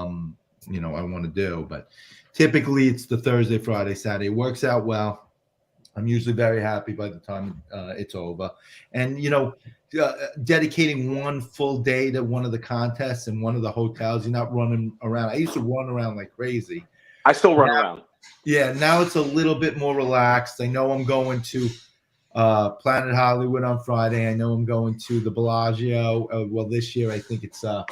I want to do. But typically it's the Thursday, Friday, Saturday. It works out well. I'm usually very happy by the time it's over. And, dedicating one full day to one of the contests in one of the hotels, you're not running around. I used to run around like crazy. I still run around. Yeah, now it's a little bit more relaxed. I know I'm going to Planet Hollywood on Friday. I know I'm going to the Bellagio. Well, this year I think it's the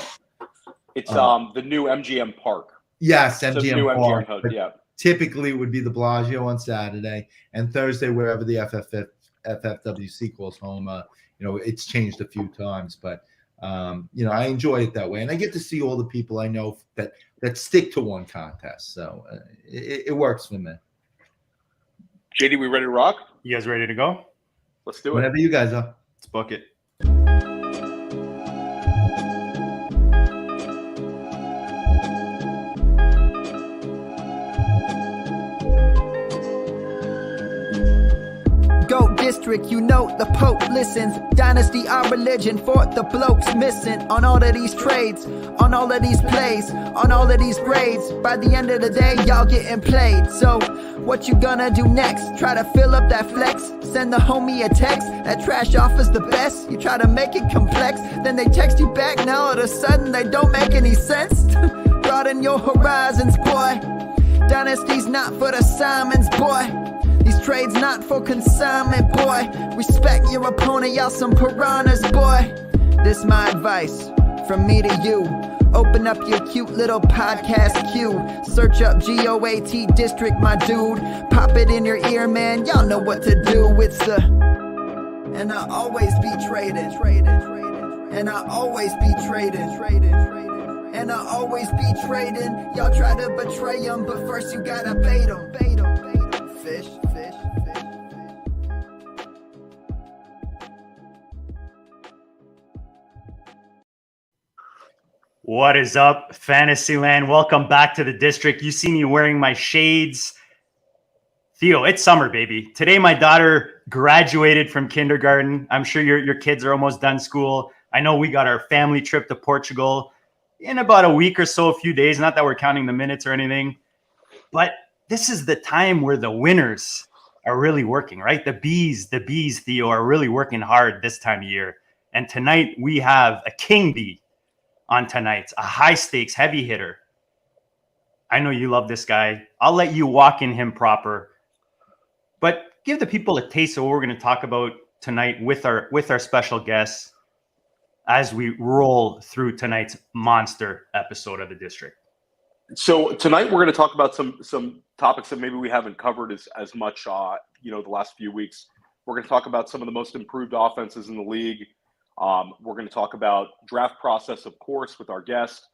new MGM Park. Yes, MGM Park. Yeah. Typically it would be the Bellagio on Saturday, and Thursday wherever the FFWC calls home. It's changed a few times, but I enjoy it that way, and I get to see all the people I know that stick to one contest. So it works for me. JD, we ready to rock? You guys ready to go? Let's do it. Whenever you guys are. Let's book it. GOAT District, the Pope listens. Dynasty, our religion, for the blokes missing. On all of these trades, on all of these plays, on all of these grades. By the end of the day, y'all getting played. So, what you gonna do next? Try to fill up that flex? Send the homie a text? That trash offer's the best? You try to make it complex, then they text you back. Now all of a sudden they don't make any sense. Broaden your horizons, boy. Dynasty's not for the Simons, boy. These trades not for consignment, boy. Respect your opponent, y'all some piranhas, boy. This my advice, from me to you. Open up your cute little podcast queue. Search up GOAT District, my dude. Pop it in your ear, man, y'all know what to do. It's the... And I always be trading. And I always be trading. And I always be trading. Y'all try to betray them, but first you gotta bait them. Fish. What is up, Fantasyland? Welcome back to the district. You see me wearing my shades. Theo, it's summer, baby. Today, my daughter graduated from kindergarten. I'm sure your kids are almost done school. I know we got our family trip to Portugal in about a week or so, a few days. Not that we're counting the minutes or anything. But this is the time where the winners are really working, right? The bees, Theo, are really working hard this time of year. And tonight, we have a king bee on tonight's, a high stakes heavy hitter. I know you love this guy. I'll let you walk in him proper, but give the people a taste of what we're going to talk about tonight with our special guests as we roll through tonight's monster episode of the district. So tonight we're going to talk about some topics that maybe we haven't covered as much the last few weeks. We're going to talk about some of the most improved offenses in the league. We're going to talk about draft process, of course, with our guest.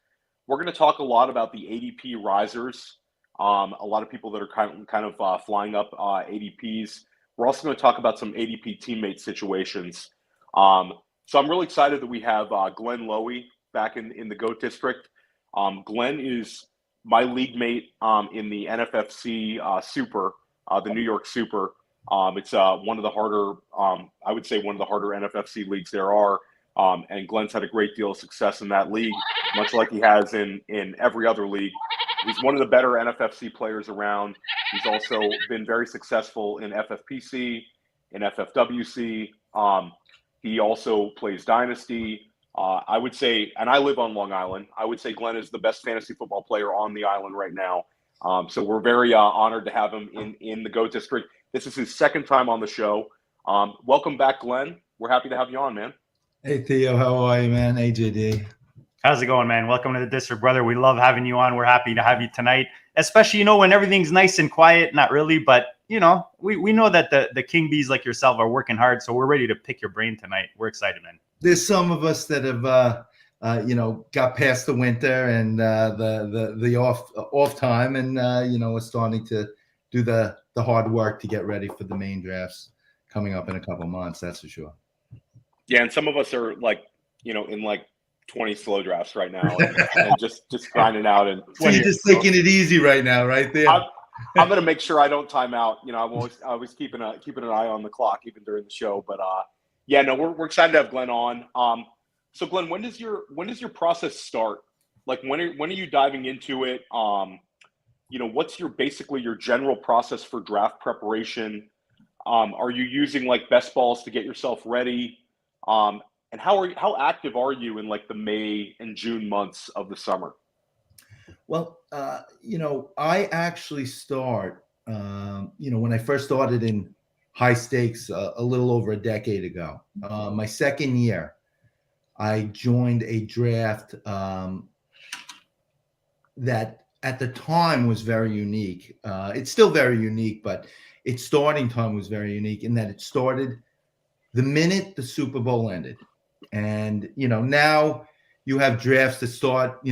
We're going to talk a lot about the ADP risers. A lot of people that are kind of flying up ADPs. We're also going to talk about some ADP teammate situations. So I'm really excited that we have Glenn Lowy back in the GOAT District. Glenn is my league mate in the NFFC Super, the New York Super. It's one of the harder, I would say one of the harder NFFC leagues there are. And Glenn's had a great deal of success in that league, much like he has in every other league. He's one of the better NFFC players around. He's also been very successful in FFPC, in FFWC. He also plays Dynasty. I would say, and I live on Long Island, I would say Glenn is the best fantasy football player on the island right now. So we're very honored to have him in the GOAT District. This is his second time on the show. Welcome back, Glenn. We're happy to have you on, man. Hey, Theo. How are you, man? Hey, JD. How's it going, man? Welcome to the district, brother. We love having you on. We're happy to have you tonight, especially, when everything's nice and quiet. Not really, but, we know that the king bees like yourself are working hard, so we're ready to pick your brain tonight. We're excited, man. There's some of us that have, got past the winter and the off time, and we're starting to do the hard work to get ready for the main drafts coming up in a couple months. That's for sure. Yeah, and some of us are in 20 slow drafts right now, and just grinding out. And so you're just taking it easy right now, right there. I'm gonna make sure I don't time out. I'm always keeping an eye on the clock even during the show. But we're excited to have Glenn on. So Glenn, when does your process start? Like when are you diving into it? What's basically your general process for draft preparation? Are you using like best balls to get yourself ready? And how active are you in like the May and June months of the summer? Well, I actually start, when I first started in high stakes a little over a decade ago. My second year, I joined a draft that at the time was very unique. It's still very unique, but its starting time was very unique in that it started the minute the Super Bowl ended. And, now you have drafts that start,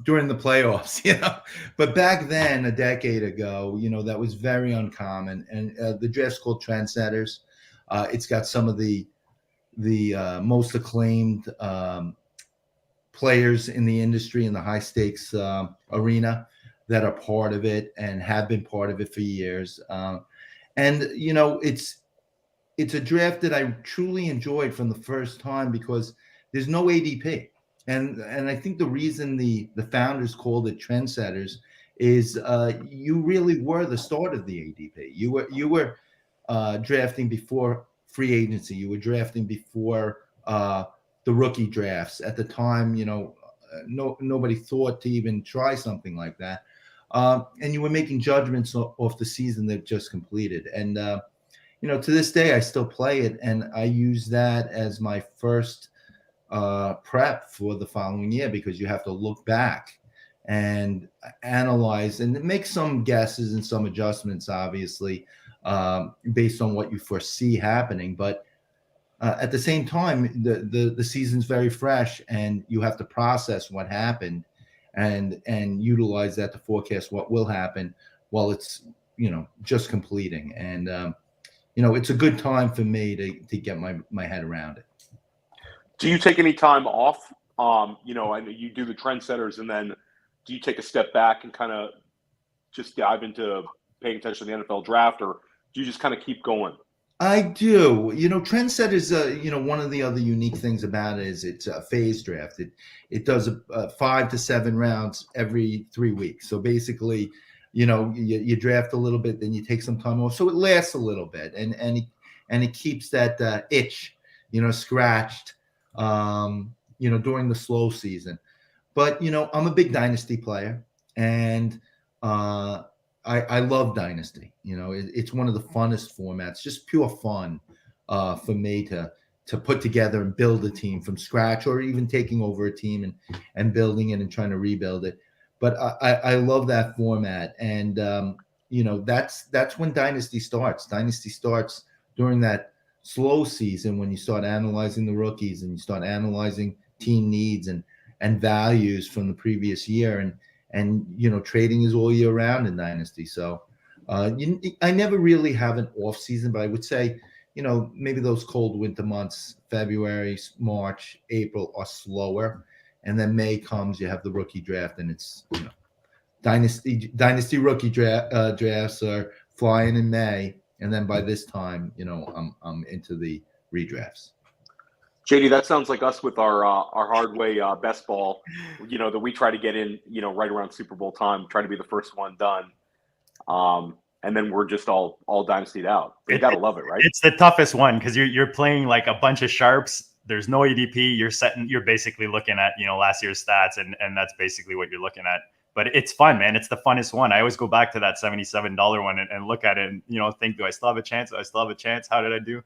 during the playoffs, but back then, a decade ago, that was very uncommon. And the draft's called Trendsetters. It's got some of the most acclaimed players in the industry in the high stakes arena that are part of it and have been part of it for years. And it's a draft that I truly enjoyed from the first time because there's no ADP. And I think the reason the founders called it Trendsetters is you really were the start of the ADP. You were drafting before free agency. You were drafting before the rookie drafts. At the time, nobody thought to even try something like that. And you were making judgments off the season that just completed. And to this day, I still play it, and I use that as my first prep for the following year because you have to look back and analyze and make some guesses and some adjustments, obviously, based on what you foresee happening. But at the same time, the season's very fresh, and you have to process what happened and utilize that to forecast what will happen while it's just completing. And it's a good time for me to get my head around it. Do you take any time off? I know you do the Trendsetters, and then do you take a step back and kind of just dive into paying attention to the NFL draft, or do you just kind of keep going? I do. Trendsetters, one of the other unique things about it is it's a phase draft. It does 5 to 7 rounds every 3 weeks. So basically, you draft a little bit, then you take some time off. So it lasts a little bit, and it keeps that itch, scratched, during the slow season. But, I'm a big dynasty player, and I love dynasty. It's one of the funnest formats, just pure fun for me to put together and build a team from scratch, or even taking over a team and building it and trying to rebuild it. But I love that format. And, that's when dynasty starts. Dynasty starts during that slow season when you start analyzing the rookies and you start analyzing team needs and values from the previous year. And trading is all year round in dynasty. So I never really have an off season, but I would say, maybe those cold winter months, February, March, April, are slower. And then May comes, you have the rookie draft, and it's dynasty rookie drafts are flying in May, and then by this time, I'm into the redrafts. JD, that sounds like us with our hard way best ball, that we try to get in, right around Super Bowl time, try to be the first one done. And then we're just all dynastied out. You got to love it, right? It's the toughest one because you're playing like a bunch of sharps. There's no ADP. You're basically looking at, last year's stats, and that's basically what you're looking at. But it's fun, man. It's the funnest one. I always go back to that $77 one and look at it and, think, do I still have a chance? Do I still have a chance? How did I do?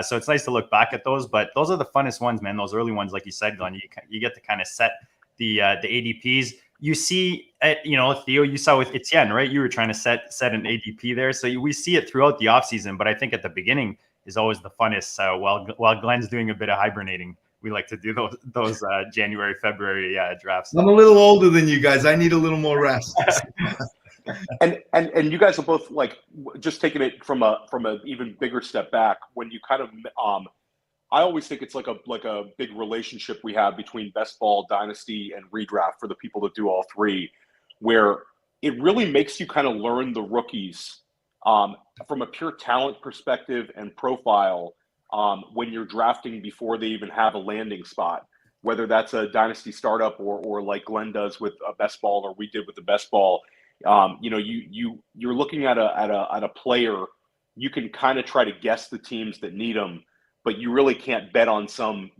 So it's nice to look back at those, but those are the funnest ones, man. Those early ones, like you said, Glenn, you get to kind of set the ADPs. You see, Theo, you saw with Etienne, right? You were trying to set an ADP there. So we see it throughout the offseason, but I think at the beginning is always the funnest. While Glenn's doing a bit of hibernating, we like to do those January, February drafts. I'm a little older than you guys. I need a little more rest. And you guys are both like just taking it from a even bigger step back. When you kind of I always think it's like a big relationship we have between best ball, dynasty, and redraft for the people that do all three, where it really makes you kind of learn the rookies from a pure talent perspective and profile when you're drafting before they even have a landing spot. whether that's a dynasty startup or like Glenn does with a best ball or we did with the best ball. You're looking at a player. You can kind of try to guess the teams that need them, but you really can't bet on some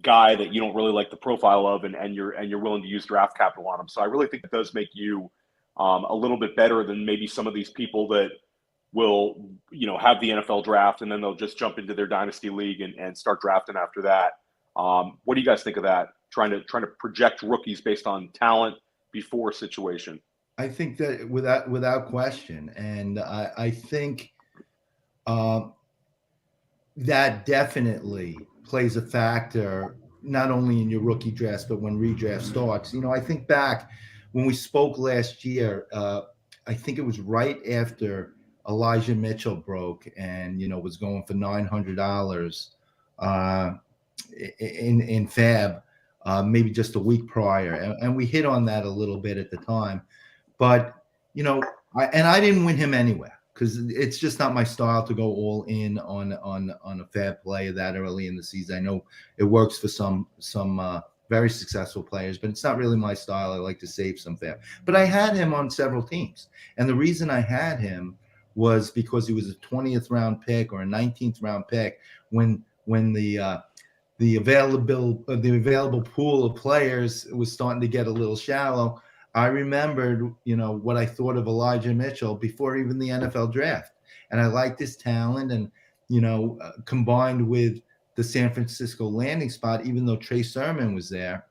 guy that you don't really like the profile of, and you're willing to use draft capital on him. So I really think it does make you a little bit better than maybe some of these people that will have the NFL draft and then they'll just jump into their dynasty league and start drafting after that. What do you guys think of that? Trying to project rookies based on talent before situation. I think that without question, and I think that definitely plays a factor not only in your rookie drafts but when redraft starts. I think back when we spoke last year. I think it was right after Elijah Mitchell broke and was going for $900 in Fab, maybe just a week prior, and we hit on that a little bit at the time. But I didn't win him anywhere because it's just not my style to go all in on a Fab player that early in the season. I know it works for some very successful players, but it's not really my style. I like to save some Fab. But I had him on several teams, and the reason I had him was because he was a 20th round pick or a 19th round pick when the available pool of players was starting to get a little shallow. I remembered, what I thought of Elijah Mitchell before even the NFL draft, and I liked his talent, and combined with the San Francisco landing spot, even though Trey Sermon was there,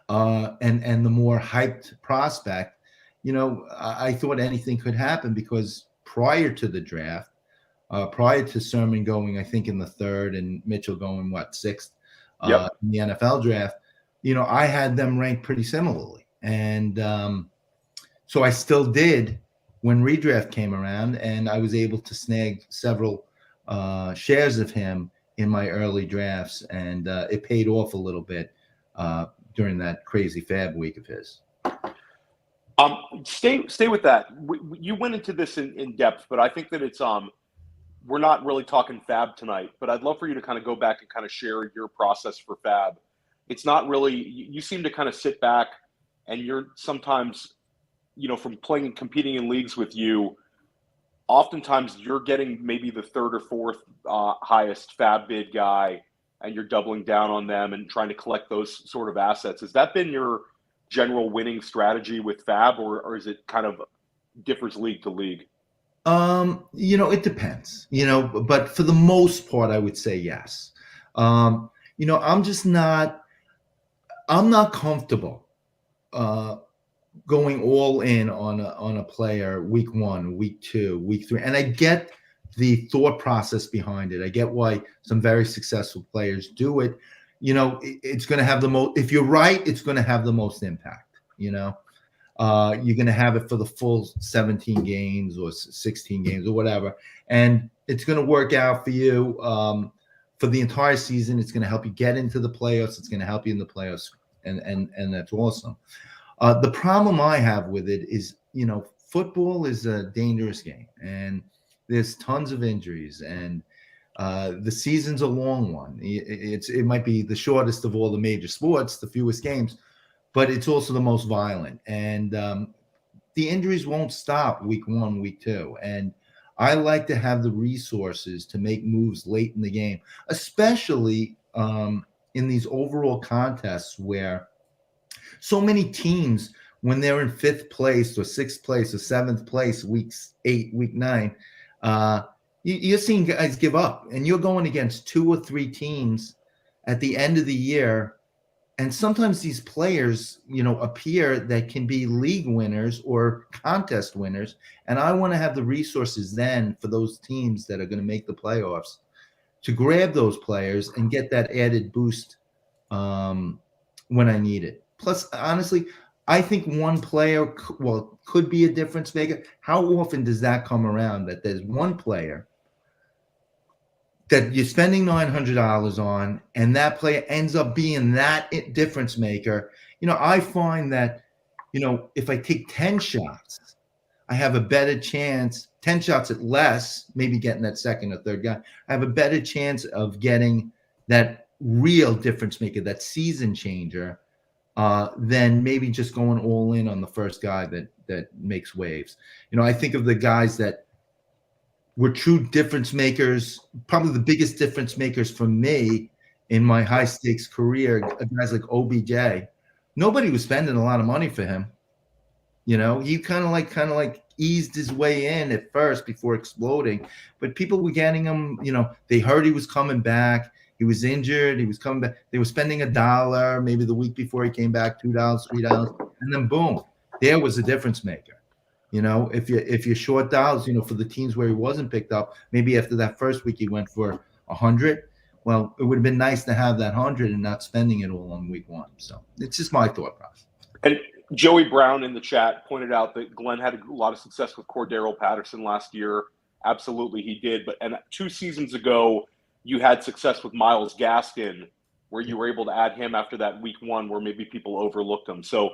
and the more hyped prospect, I thought anything could happen because prior to the draft, prior to Sermon going, I think in the third and Mitchell going sixth in the NFL draft, I had them ranked pretty similarly. And so I still did when redraft came around, and I was able to snag several shares of him in my early drafts, and it paid off a little bit during that crazy Fab week of his. Stay with that. You went into this in depth, but I think that it's we're not really talking Fab tonight, but I'd love for you to kind of go back and kind of share your process for Fab. It's not really, you seem to kind of sit back and you're sometimes, from playing and competing in leagues with you, oftentimes you're getting maybe the third or fourth highest Fab bid guy and you're doubling down on them and trying to collect those sort of assets. Has that been your general winning strategy with Fab, or is it kind of differs league to league? It depends, but for the most part, I would say yes. I'm not comfortable going all in on a player week 1, week 2, week 3. And I get the thought process behind it. I get why some very successful players do it. It's going to have the most, if you're right, it's going to have the most impact, you're going to have it for the full 17 games or 16 games or whatever. And it's going to work out for you for the entire season. It's going to help you get into the playoffs. It's going to help you in the playoffs. And that's awesome. The problem I have with it is, football is a dangerous game and there's tons of injuries, and the season's a long one. It might be the shortest of all the major sports, the fewest games, but it's also the most violent. And the injuries won't stop week 1, week 2. And I like to have the resources to make moves late in the game, especially in these overall contests where so many teams, when they're in 5th place or 6th place or 7th place, week 8, week 9, you're seeing guys give up, and you're going against 2 or 3 teams at the end of the year. And sometimes these players, appear that can be league winners or contest winners. And I want to have the resources then for those teams that are going to make the playoffs to grab those players and get that added boost when I need it. Plus, honestly, I think one player could be a difference maker. How often does that come around that there's one player that you're spending $900 on, and that player ends up being that difference maker? I find that, if I take 10 shots, I have a better chance, 10 shots at less, maybe getting that second or third guy. I have a better chance of getting that real difference maker, that season changer, than maybe just going all in on the first guy that makes waves. I think of the guys that were true difference makers, probably the biggest difference makers for me in my high stakes career, guys like OBJ. Nobody was spending a lot of money for him. He kind of like eased his way in at first before exploding, but people were getting him. They heard he was coming back. He was injured. He was coming back. They were spending $1 maybe the week before he came back, $2, $3, and then boom, there was a difference maker. If you're short dollars, for the teams where he wasn't picked up, maybe after that first week he went for 100. Well, it would have been nice to have that 100 and not spending it all on week one. So it's just my thought process. And Joey Brown in the chat pointed out that Glenn had a lot of success with Cordero Patterson last year. Absolutely, he did. And 2 seasons ago, you had success with Myles Gaskin, where you were able to add him after that week one where maybe people overlooked him. So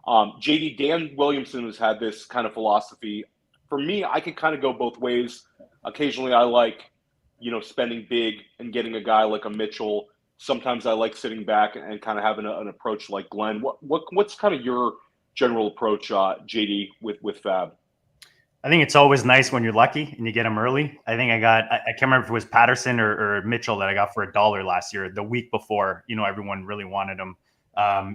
JD, Dan Williamson has had this kind of philosophy. For me, I could kind of go both ways. Occasionally I like, spending big and getting a guy like a Mitchell. Sometimes I like sitting back and kind of having an approach like Glenn. What's kind of your general approach, JD, with Fab? I think it's always nice when you're lucky and you get them early. I think I can't remember if it was Patterson or Mitchell that I got for $1 last year, the week before, everyone really wanted them.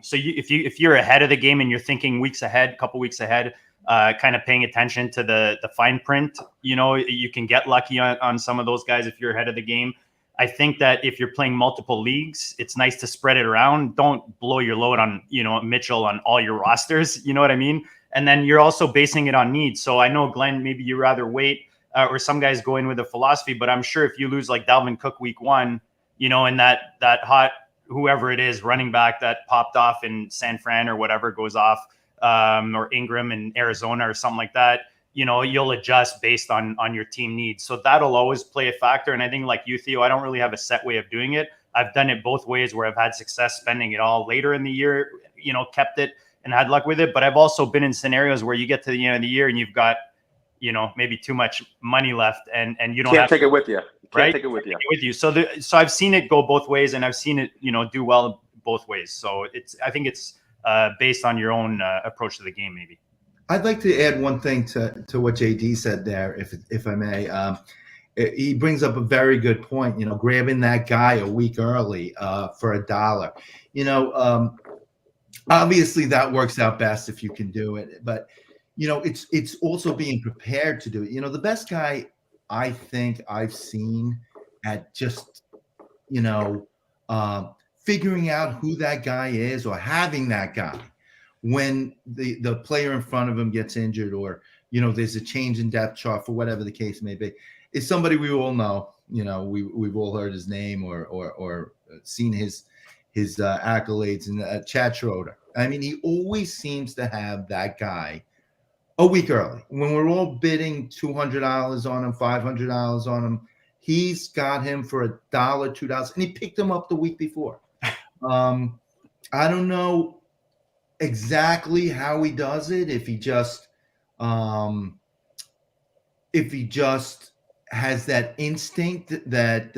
So if you're ahead of the game and you're thinking weeks ahead, couple weeks ahead, kind of paying attention to the fine print, you can get lucky on some of those guys if you're ahead of the game. I think that if you're playing multiple leagues, it's nice to spread it around. Don't blow your load on, Mitchell on all your rosters. You know what I mean? And then you're also basing it on needs. So I know, Glenn, maybe you rather wait or some guys go in with a philosophy, but I'm sure if you lose like Dalvin Cook week one, and that hot, whoever it is, running back that popped off in San Fran or whatever goes off, or Ingram in Arizona or something like that, you'll adjust based on your team needs. So that'll always play a factor. And I think like you, Theo, I don't really have a set way of doing it. I've done it both ways where I've had success spending it all later in the year, kept it and had luck with it. But I've also been in scenarios where you get to the end of the year and you've got, maybe too much money left and you don't can't take it with you. Right? Take it with you. So I've seen it go both ways and I've seen it, do well both ways. So I think it's based on your own approach to the game, maybe. I'd like to add one thing to what JD said there, if I may. He brings up a very good point, grabbing that guy a week early for $1. Obviously that works out best if you can do it, but it's also being prepared to do it. The best guy I think I've seen at just figuring out who that guy is or having that guy when the player in front of him gets injured or there's a change in depth chart for whatever the case may be, is somebody we all know. We've all heard his name or seen his accolades in Chad Schroeder. I mean, he always seems to have that guy a week early. When we're all bidding $200 on him, $500 on him, he's got him for $1, $2, and he picked him up the week before. I don't know exactly how he does it. If he just has that instinct that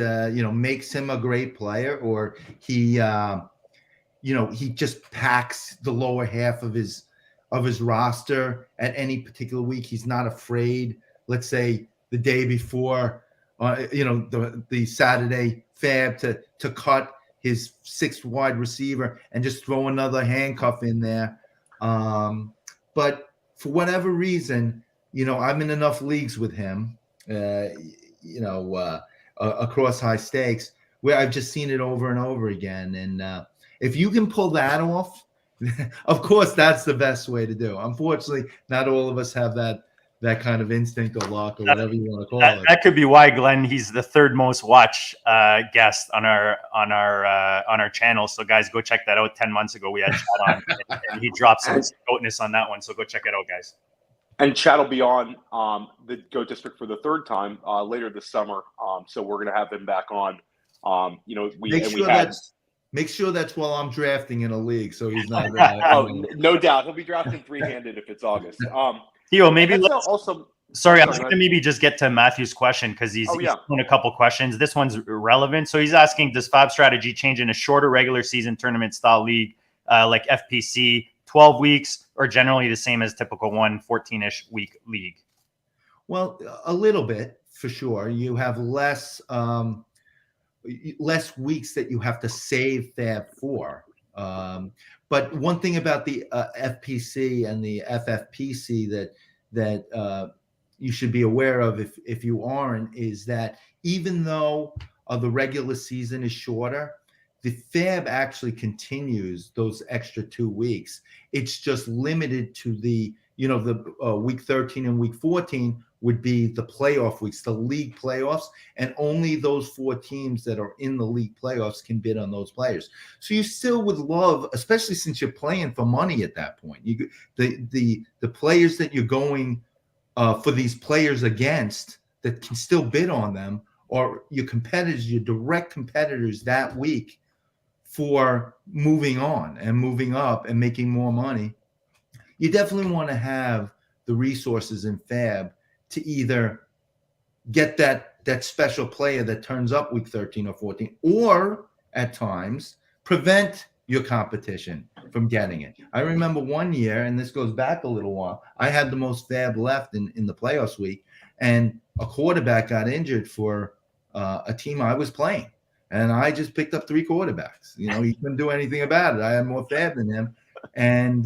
makes him a great player, or he just packs the lower half of his roster at any particular week. He's not afraid, let's say the day before, the Saturday fab to cut his 6th wide receiver and just throw another handcuff in there. But for whatever reason, I'm in enough leagues with him, across high stakes where I've just seen it over and over again. And if you can pull that off, of course, that's the best way to do. Unfortunately, not all of us have that kind of instinct or luck or whatever you want to call it. That could be why, Glenn, he's the 3rd most watched guest on our channel. So guys, go check that out. 10 months ago, we had Chad on, and he dropped some GOATNESS on that one. So go check it out, guys. And Chad will be on the GOAT District for the 3rd time later this summer. So we're going to have him back on. Make sure that's while I'm drafting in a league, so he's not. No doubt, he'll be drafting 3-handed if it's August. Theo, maybe Sorry, I'm Sorry, going go to maybe just get to Matthew's question because he's yeah. doing a couple questions. This one's relevant. So he's asking, does Fab strategy change in a shorter regular season tournament style league like FPC, 12 weeks, or generally the same as typical 14-ish week league? Well, a little bit for sure. You have less weeks that you have to save Fab for. But one thing about the FPC and the FFPC that you should be aware of if you aren't is that even though the regular season is shorter, the Fab actually continues those extra 2 weeks. It's just limited to the week 13 and week 14 would be the playoff weeks, the league playoffs, and only those 4 teams that are in the league playoffs can bid on those players. So you still would love, especially since you're playing for money at that point, the players that you're going for these players against that can still bid on them, or your competitors, your direct competitors that week for moving on and moving up and making more money. You definitely want to have the resources in Fab to either get that special player that turns up week 13 or 14, or at times prevent your competition from getting it. I remember one year, and this goes back a little while, I had the most Fab left in the playoffs week, and a quarterback got injured for a team I was playing. And I just picked up 3 quarterbacks. He couldn't do anything about it. I had more Fab than him, and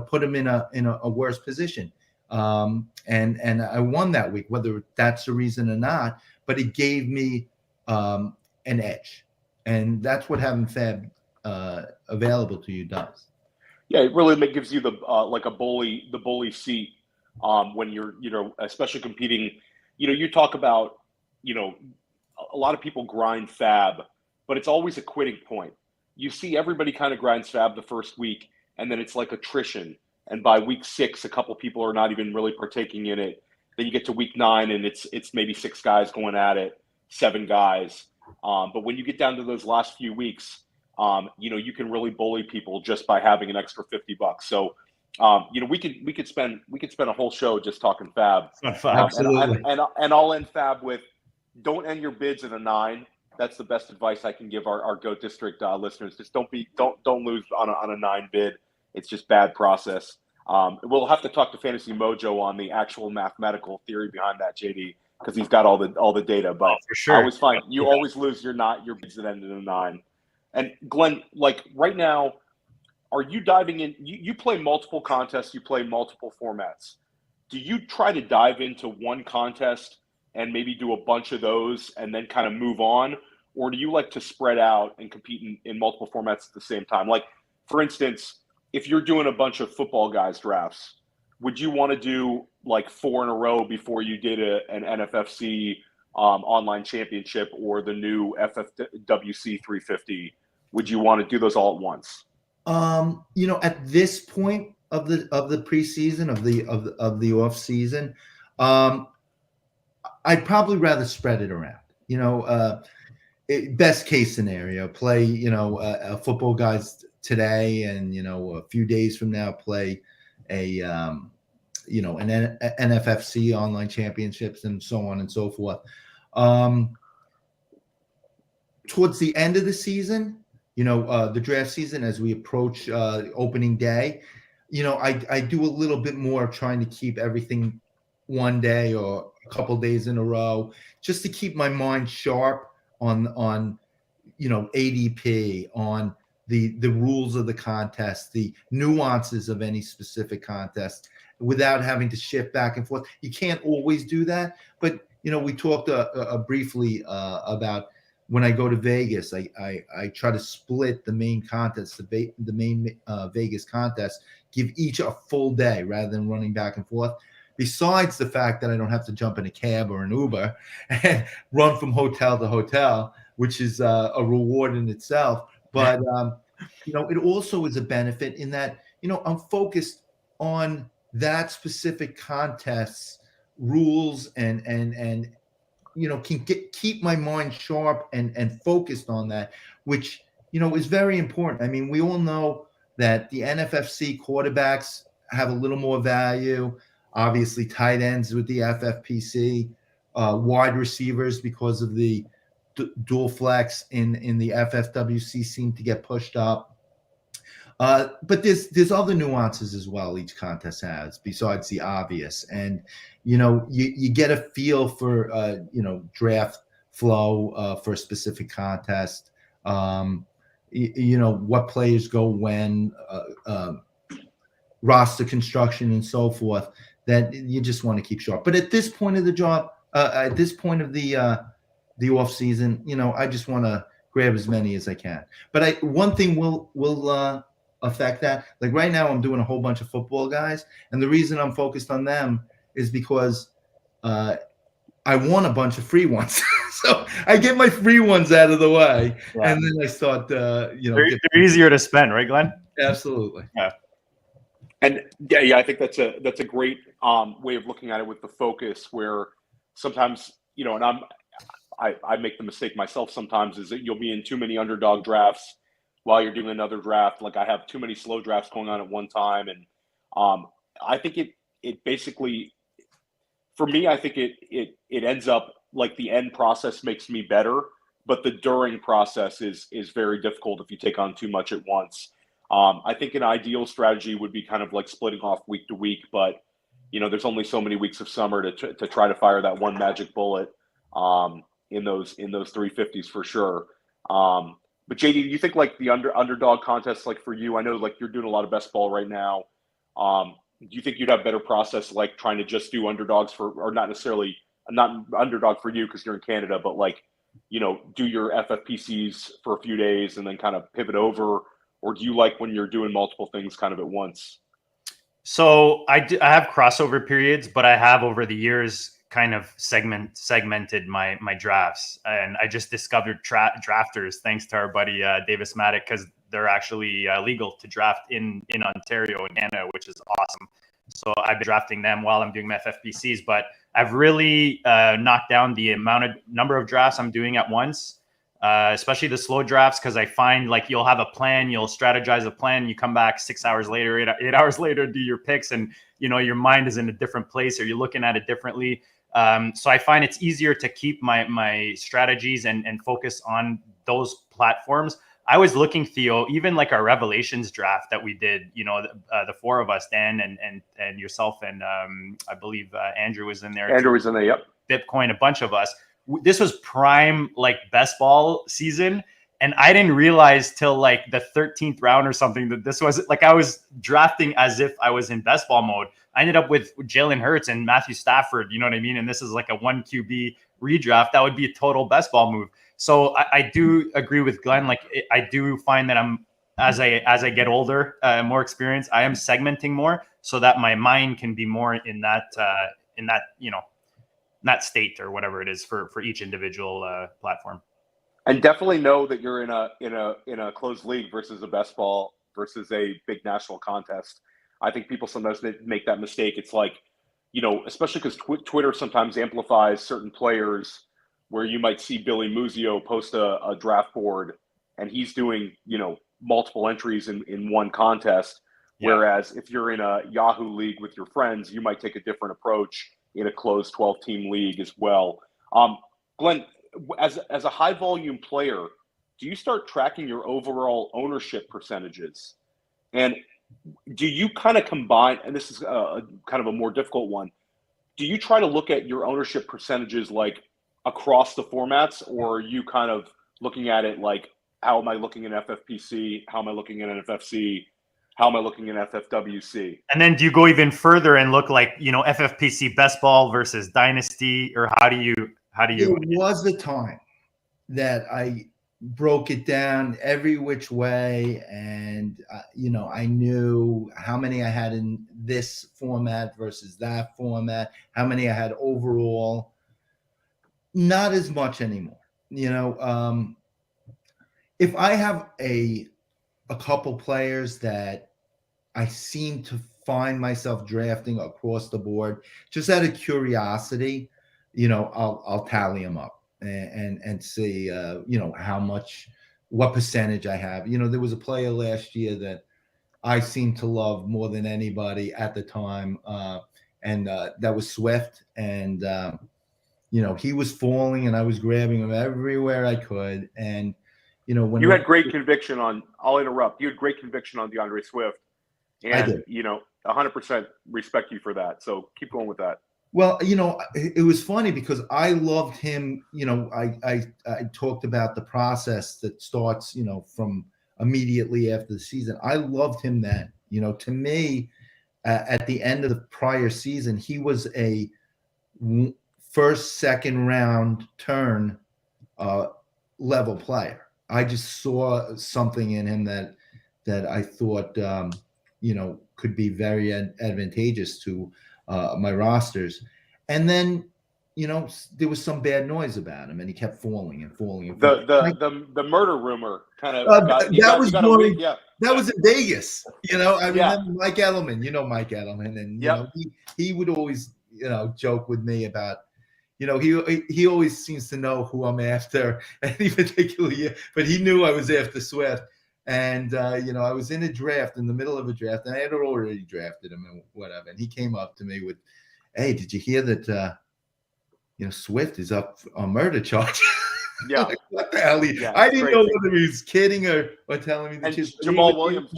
put him in a worse position. And I won that week, whether that's the reason or not, but it gave me an edge. And that's what having Fab available to you does. Yeah, it really gives you the like the bully seat when you're, especially competing. You talk about, a lot of people grind Fab, but it's always a quitting point. You see everybody kind of grinds Fab the first week, and then it's like attrition. And by week 6, a couple people are not even really partaking in it. Then you get to week 9, and it's maybe 6 guys going at it, 7 guys. But when you get down to those last few weeks, you can really bully people just by having an extra $50. So, we could spend a whole show just talking Fab. Absolutely. And I'll end Fab with, don't end your bids at a 9. That's the best advice I can give our GOAT District listeners. Just don't lose on a 9 bid. It's just bad process. We'll have to talk to Fantasy Mojo on the actual mathematical theory behind that, JD, because he's got all the data. But for sure. I always find you always lose your bids that end in a 9. And Glenn, like right now, are you diving in? You play multiple contests. You play multiple formats. Do you try to dive into one contest and maybe do a bunch of those and then kind of move on? Or do you like to spread out and compete in multiple formats at the same time? Like, for instance, if you're doing a bunch of football guys drafts, would you want to do like 4 in a row before you did an NFFC online championship or the new FFWC 350? Would you want to do those all at once? At this point of the preseason of the off season, I'd probably rather spread it around. Best case scenario, play a football guys today, and a few days from now play an NFFC online championships and so on and so forth. Towards the end of the season, the draft season, as we approach opening day, I do a little bit more trying to keep everything one day or a couple days in a row, just to keep my mind sharp on ADP, on the rules of the contest, the nuances of any specific contest, without having to shift back and forth. You can't always do that, but we talked briefly about when I go to Vegas, I try to split the main contest, the main Vegas contest, give each a full day rather than running back and forth. Besides the fact that I don't have to jump in a cab or an Uber and run from hotel to hotel, which is a reward in itself. But, it also is a benefit in that, I'm focused on that specific contest's rules and can keep my mind sharp and focused on that, which, is very important. I mean, we all know that the NFFC quarterbacks have a little more value. Obviously, tight ends with the FFPC, wide receivers because of the dual flex in the FFWC seem to get pushed up. But there's other nuances as well each contest has besides the obvious, and you get a feel for draft flow for a specific contest. What players go when, roster construction and so forth, that you just want to keep sharp. But at this point of the job, at this point of the off season, I just want to grab as many as I can. But one thing will affect that. Like right now, I'm doing a whole bunch of football guys, and the reason I'm focused on them is because I want a bunch of free ones. So I get my free ones out of the way, and then I start, they're easier to spend, right, Glenn? Absolutely. Yeah. And yeah, I think that's a great way of looking at it with the focus, where sometimes, and I make the mistake myself sometimes, is that you'll be in too many underdog drafts while you're doing another draft. Like I have too many slow drafts going on at one time. And I think it basically, for me, I think it ends up like the end process makes me better, but the during process is very difficult if you take on too much at once. I think an ideal strategy would be kind of like splitting off week to week, but there's only so many weeks of summer to try to fire that one magic bullet in those 350s for sure. But JD, do you think like the underdog contests, like for you, I know like you're doing a lot of best ball right now. Do you think you'd have better process like trying to just do underdogs or not necessarily not underdog for you because you're in Canada, but like do your FFPCs for a few days and then kind of pivot over? Or do you like when you're doing multiple things kind of at once? So I have crossover periods, but I have over the years kind of segmented my drafts. And I just discovered drafters thanks to our buddy Davis Maddock, because they're actually legal to draft in Ontario and Canada, which is awesome. So I've been drafting them while I'm doing my FFPCs, but I've really knocked down the number of drafts I'm doing at once. Especially the slow drafts, because I find like you'll have a plan, you'll strategize a plan, you come back 6 hours later, 8 hours later, do your picks, and your mind is in a different place or you're looking at it differently. So I find it's easier to keep my strategies and focus on those platforms. I was looking, Theo, even like our Revelations draft that we did, the four of us, Dan and yourself, and I believe Andrew was in there. Andrew was in there, yep. Bitcoin, a bunch of us. This was prime like best ball season, and I didn't realize till like the 13th round or something that this was like I was drafting as if I was in best ball mode. I ended up with Jalen Hurts and Matthew Stafford, you know what I mean? And this is like a 1 QB redraft. That would be a total best ball move. So I do agree with Glenn. Like I do find that I'm as I get older, more experience, I am segmenting more so that my mind can be more in that not state or whatever it is for each individual platform. And definitely know that you're in a closed league versus a best ball versus a big national contest. I think people sometimes make that mistake. It's like, especially because Twitter sometimes amplifies certain players, where you might see Billy Muzio post a draft board and he's doing, multiple entries in one contest. Yeah. Whereas if you're in a Yahoo league with your friends, you might take a different approach in a closed 12-team league as well. Glenn, as a high volume player, do you start tracking your overall ownership percentages? And do you kind of combine, and this is kind of a more difficult one, do you try to look at your ownership percentages like across the formats, or are you kind of looking at it like, how am I looking in FFPC? How am I looking in NFFC? How am I looking in FFWC? And then do you go even further and look like, FFPC best ball versus dynasty, or how do you? There was a time that I broke it down every which way, and I knew how many I had in this format versus that format, how many I had overall. Not as much anymore. If I have a couple players that I seem to find myself drafting across the board, just out of curiosity, I'll tally them up and see, what percentage I have. There was a player last year that I seemed to love more than anybody at the time, and that was Swift. And he was falling, and I was grabbing him everywhere I could. And when you had great conviction on. I'll interrupt. You had great conviction on DeAndre Swift, and 100% respect you for that. So keep going with that. Well, it was funny because I loved him. I talked about the process that starts, from immediately after the season. I loved him then. To me, at the end of the prior season, he was a first, second round turn level player. I just saw something in him that I thought, could be very advantageous to my rosters. And then, there was some bad noise about him, and he kept falling and falling. And falling. The murder rumor kind of that was in Vegas. I remember Mike Edelman. Mike Edelman, and he would always joke with me about. He always seems to know who I'm after any particular year, but he knew I was after Swift. And, I was in the middle of a draft, and I had already drafted him and whatever. And he came up to me with, "Hey, did you hear that, Swift is up on murder charge?" Yeah. Like, what the hell? I didn't know whether he was kidding or telling me the truth. Jamal Williams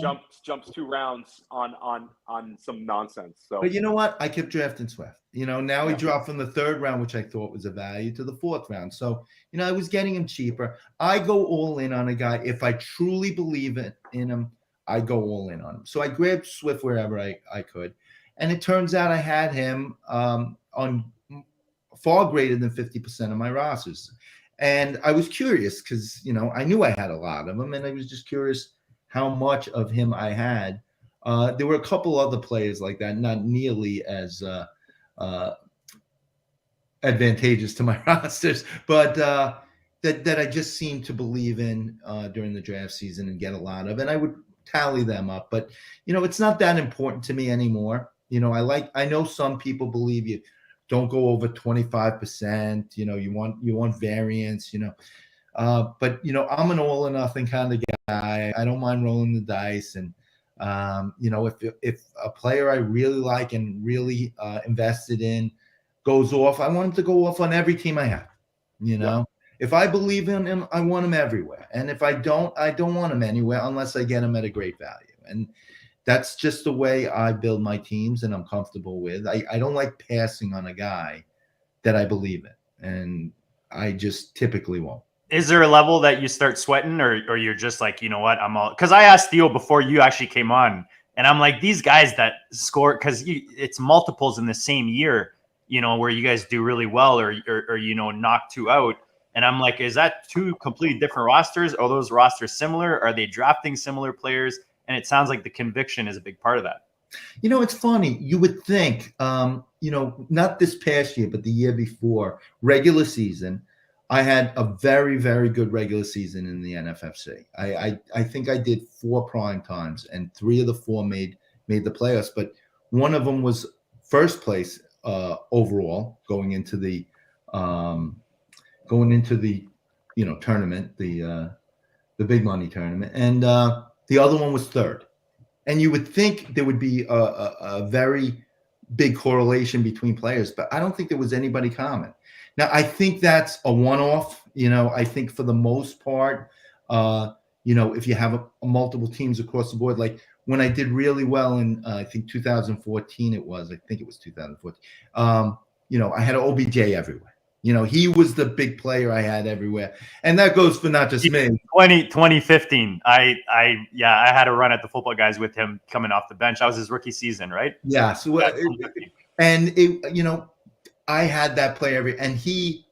jumps 2 rounds on some nonsense. So, but you know what? I kept drafting Swift. Now he dropped from the 3rd round, which I thought was a value, to the 4th round. So, I was getting him cheaper. I go all in on a guy. If I truly believe in him, I go all in on him. So I grabbed Swift wherever I could. And it turns out I had him on far greater than 50% of my rosters. And I was curious because, I knew I had a lot of them, and I was just curious how much of him I had. There were a couple other players like that, not nearly as advantageous to my rosters, but that I just seemed to believe in during the draft season and get a lot of, and I would tally them up. But it's not that important to me anymore. I know some people believe you don't go over 25%. You want variance. But I'm an all or nothing kind of guy. I don't mind rolling the dice, and if a player I really like and really invested in goes off, I want him to go off on every team I have. If I believe in him, I want him everywhere. And if I don't want him anywhere unless I get him at a great value. And that's just the way I build my teams, and I'm comfortable with. I don't like passing on a guy that I believe in, and I just typically won't. Is there a level that you start sweating, or you're just like, you know what, I'm all? Because I asked Theo before you actually came on, and I'm like, these guys that score, because it's multiples in the same year, where you guys do really well, or knock 2 out. And I'm like, is that 2 completely different rosters? Are those rosters similar? Are they drafting similar players? And it sounds like the conviction is a big part of that. It's funny. You would think, not this past year, but the year before, regular season, I had a very, very good regular season in the NFFC. I think I did 4 prime times, and 3 of the 4 made the playoffs. But one of them was first place overall going into the tournament, the big money tournament, and the other one was 3rd. And you would think there would be a very big correlation between players, but I don't think there was anybody common. Now, I think that's a one-off. I think for the most part, if you have multiple teams across the board, like when I did really well in, I think 2014 it was, 2014, I had OBJ everywhere. He was the big player I had everywhere. And that goes for not just me. 2015, I had a run at the football guys with him coming off the bench. That was his rookie season, right? Yeah. So, I had that player and he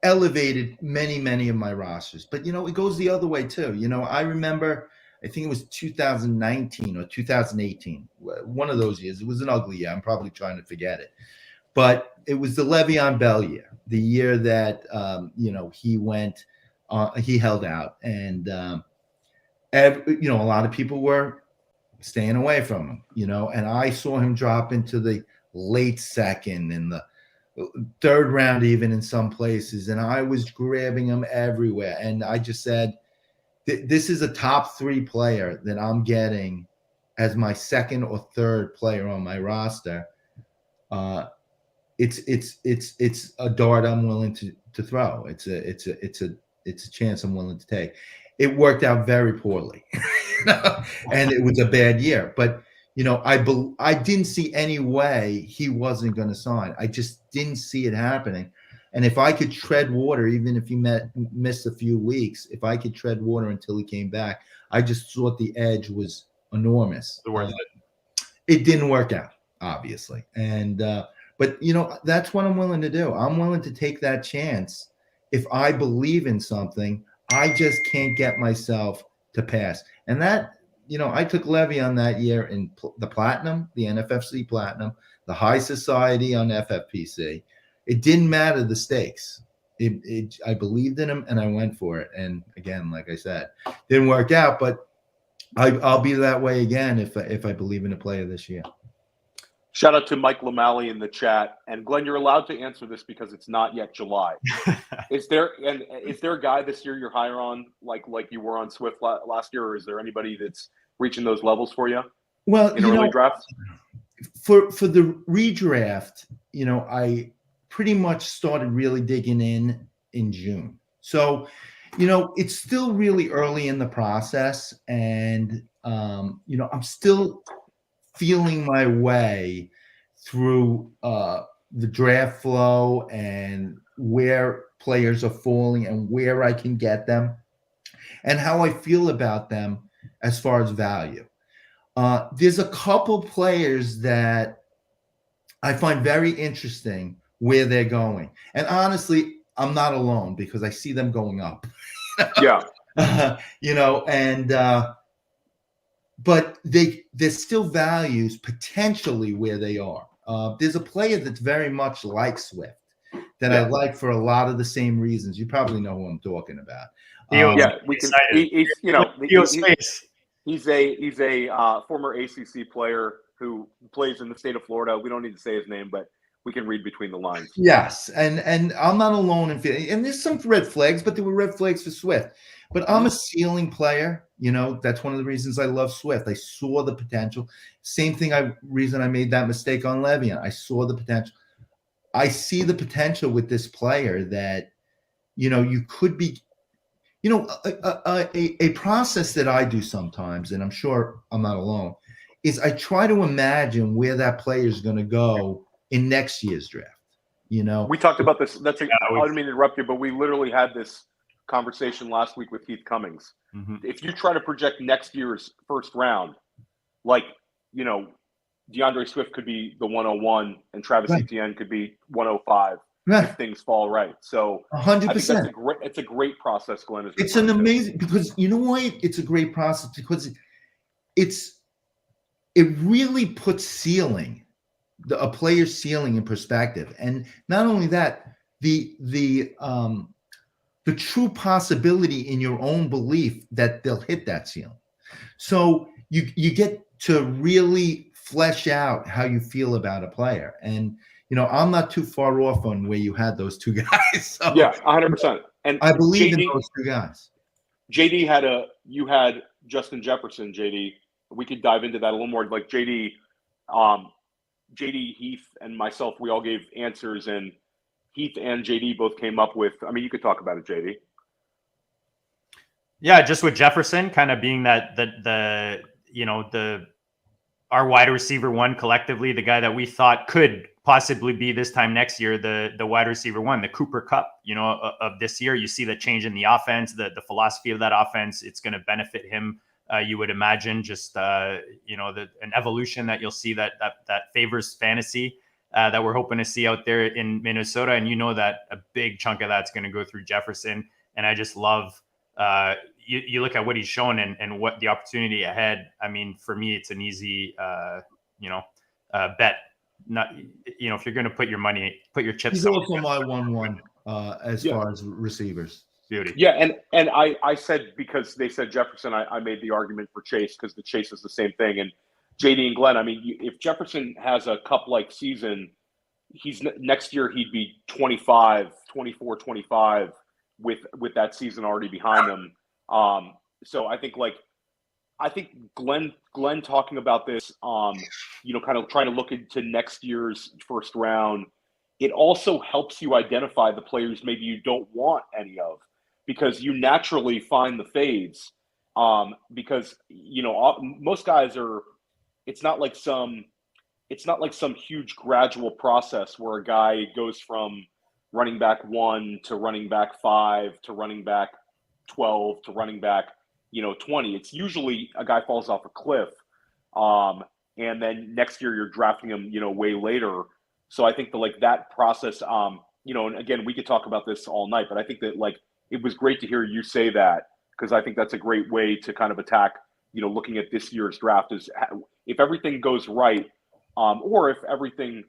elevated many, many of my rosters. But, it goes the other way too. I remember, I think it was 2019 or 2018, one of those years. It was an ugly year. I'm probably trying to forget it. But it was the Le'Veon Bell year, the year that, he went, he held out. And, a lot of people were staying away from him, and I saw him drop into the late 2nd and the 3rd round, even in some places. And I was grabbing him everywhere. And I just said, this is a top 3 player that I'm getting as my 2nd or 3rd player on my roster. It's a dart I'm willing to throw. It's a chance I'm willing to take. It worked out very poorly, and it was a bad year. But I didn't see any way he wasn't going to sign. I just didn't see it happening. And if I could tread water, even if he missed a few weeks, if I could tread water until he came back, I just thought the edge was enormous. It didn't work out, obviously. And but that's what I'm willing to do. I'm willing to take that chance. If I believe in something, I just can't get myself to pass. And that, I took Levy on that year in the Platinum, the NFFC Platinum, the High Society on FFPC. It didn't matter the stakes. I believed in him and I went for it. And again, like I said, didn't work out, but I'll be that way again if I believe in a player this year. Shout out to Mike Lamalley in the chat. And Glenn, you're allowed to answer this because it's not yet July. Is there a guy this year you're higher on, like you were on Swift last year, or is there anybody that's reaching those levels for you? Well, in early drafts? For the redraft, I pretty much started really digging in June. So, it's still really early in the process, and I'm still feeling my way through the draft flow and where players are falling and where I can get them and how I feel about them as far as value. There's a couple players that I find very interesting where they're going. And honestly, I'm not alone because I see them going up. Yeah. But there's still values potentially where they are. There's a player that's very much like Swift that I like for a lot of the same reasons. You probably know who I'm talking about. We can. He's a former ACC player who plays in the state of Florida. We don't need to say his name, but we can read between the lines. Yes, and I'm not alone in feeling. And there's some red flags, but there were red flags for Swift. But I'm a ceiling player. That's one of the reasons I love Swift. I saw the potential. Same reason I made that mistake on Le'Veon. I saw the potential. I see the potential with this player that, you could be, a process that I do sometimes, and I'm sure I'm not alone, is I try to imagine where that player is going to go in next year's draft. We talked about this. I didn't mean to interrupt you, but we literally had this conversation last week with Keith Cummings. Mm-hmm. If you try to project next year's first round, DeAndre Swift could be the 101 and Travis Etienne could be 105 if things fall right. So 100%. It's a great process, Glenn. It's an amazing, because you know why it's a great process? Because it really puts a player's ceiling in perspective. And not only that, the true possibility in your own belief that they'll hit that ceiling. So you get to really flesh out how you feel about a player. And, I'm not too far off on where you had those two guys. So, yeah, 100%. And I believe in those two guys. JD you had Justin Jefferson, JD. We could dive into that a little more. Like JD, Heath, and myself, we all gave answers, and Heath and JD both came up with, you could talk about it, JD. Yeah, just with Jefferson kind of being that our wide receiver one collectively, the guy that we thought could possibly be this time next year, the wide receiver one, the Cooper Cup, of this year. You see the change in the offense, the philosophy of that offense. It's going to benefit him. You would imagine just, an evolution that you'll see that favors fantasy that we're hoping to see out there in Minnesota. And that a big chunk of that's going to go through Jefferson. And I just love, you look at what he's shown and what the opportunity ahead. For me, it's an easy, bet. Not, if you're going to put your chips. He's also my 1-1 as far as receivers. Beauty. Yeah, and I said, because they said Jefferson, I made the argument for Chase because the Chase is the same thing. And JD and Glenn, if Jefferson has a cup-like season, next year he'd be 24, 25 with that season already behind him. So I think I think Glenn talking about this, kind of trying to look into next year's first round, it also helps you identify the players maybe you don't want any of, because you naturally find the fades. Because most guys are. It's not like some huge gradual process where a guy goes from running back 1 to running back 5 to running back 12 to running back 20. It's usually a guy falls off a cliff, and then next year you're drafting him way later. So I think that process, and again, we could talk about this all night, but I think that it was great to hear you say that, because I think that's a great way to kind of attack looking at this year's draft, is if everything goes right, or if everything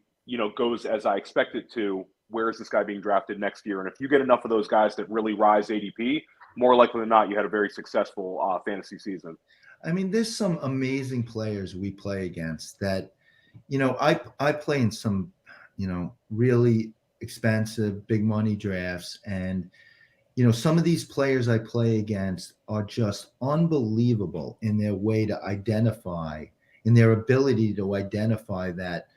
goes as I expect it to, where is this guy being drafted next year? And if you get enough of those guys that really rise ADP, more likely than not, you had a very successful fantasy season. I mean, there's some amazing players we play against that, I play in some, really expensive, big money drafts. And, some of these players I play against are just unbelievable in their way to identify, in their ability to identify that,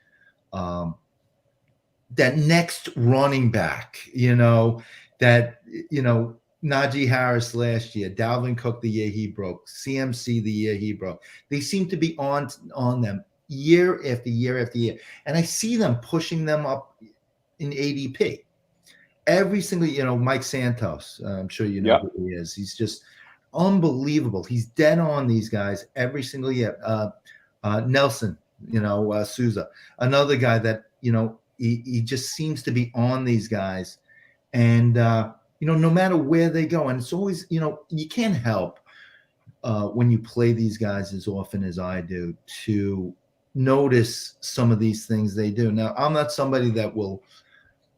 that next running back, Najee Harris last year, Dalvin Cook the year he broke, CMC the year he broke. They seem to be on them year after year after year. And I see them pushing them up in ADP. Every single, Mike Santos, I'm sure you know who he is. He's just unbelievable. He's dead on these guys every single year. Nelson, Sousa, another guy that, he just seems to be on these guys. And, no matter where they go, and it's always, you can't help when you play these guys as often as I do to notice some of these things they do. Now, I'm not somebody that will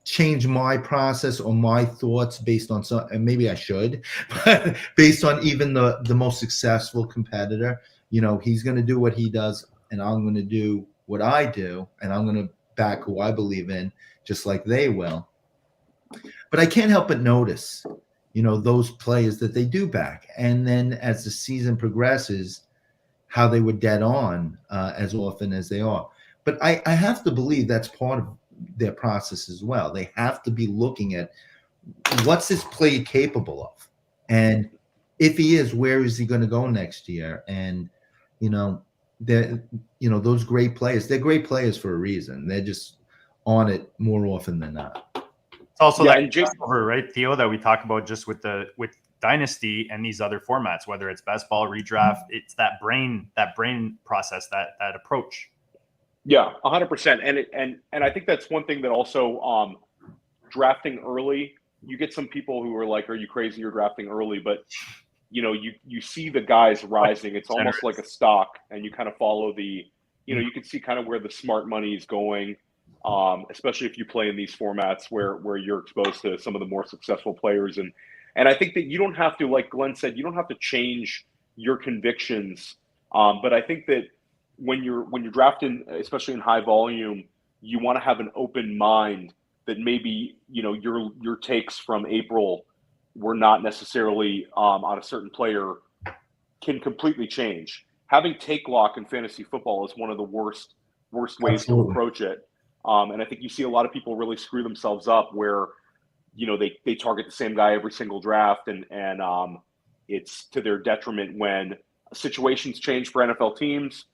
change my process or my thoughts based on some, and maybe I should, but based on even the most successful competitor. He's going to do what he does, and I'm going to do what I do, and I'm going to back who I believe in, just like they will. But I can't help but notice, those players that they do back. And then as the season progresses, how they were dead on as often as they are. But I have to believe that's part of their process as well. They have to be looking at what's this player capable of? And if he is, where is he going to go next year? And, those great players, they're great players for a reason. They're just on it more often than not. It's also that crossover, right, Theo, that we talk about just with Dynasty and these other formats, whether it's best ball, redraft, it's that brain process, that approach. Yeah, 100%. And I think that's one thing that also drafting early, you get some people who are like, are you crazy? You're drafting early. But, you see the guys rising. It's almost like a stock, and you kind of follow the, you can see kind of where the smart money is going. Especially if you play in these formats where you're exposed to some of the more successful players. And I think that you don't have to, like Glenn said, you don't have to change your convictions. But I think that when you're drafting, especially in high volume, you want to have an open mind that maybe, your takes from April were not necessarily on a certain player can completely change. Having take lock in fantasy football is one of the worst ways to approach it. And I think you see a lot of people really screw themselves up where, they target the same guy every single draft, and it's to their detriment when situations change for NFL teams,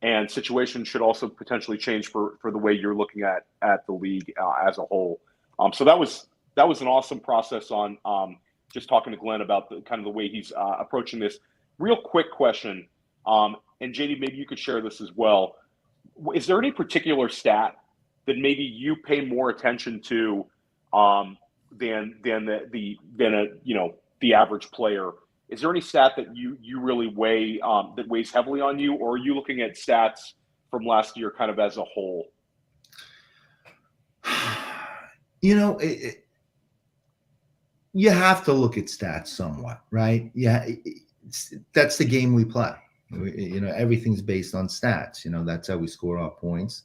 and situations should also potentially change for the way you're looking at the league as a whole. So that was an awesome process on just talking to Glenn about the kind of the way he's approaching this. Real quick question, and JD, maybe you could share this as well. Is there any particular stat that maybe you pay more attention to than the average player? Is there any stat that you really weigh that weighs heavily on you, or are you looking at stats from last year kind of as a whole? You have to look at stats somewhat, right? Yeah, that's the game we play. Everything's based on stats. That's how we score our points.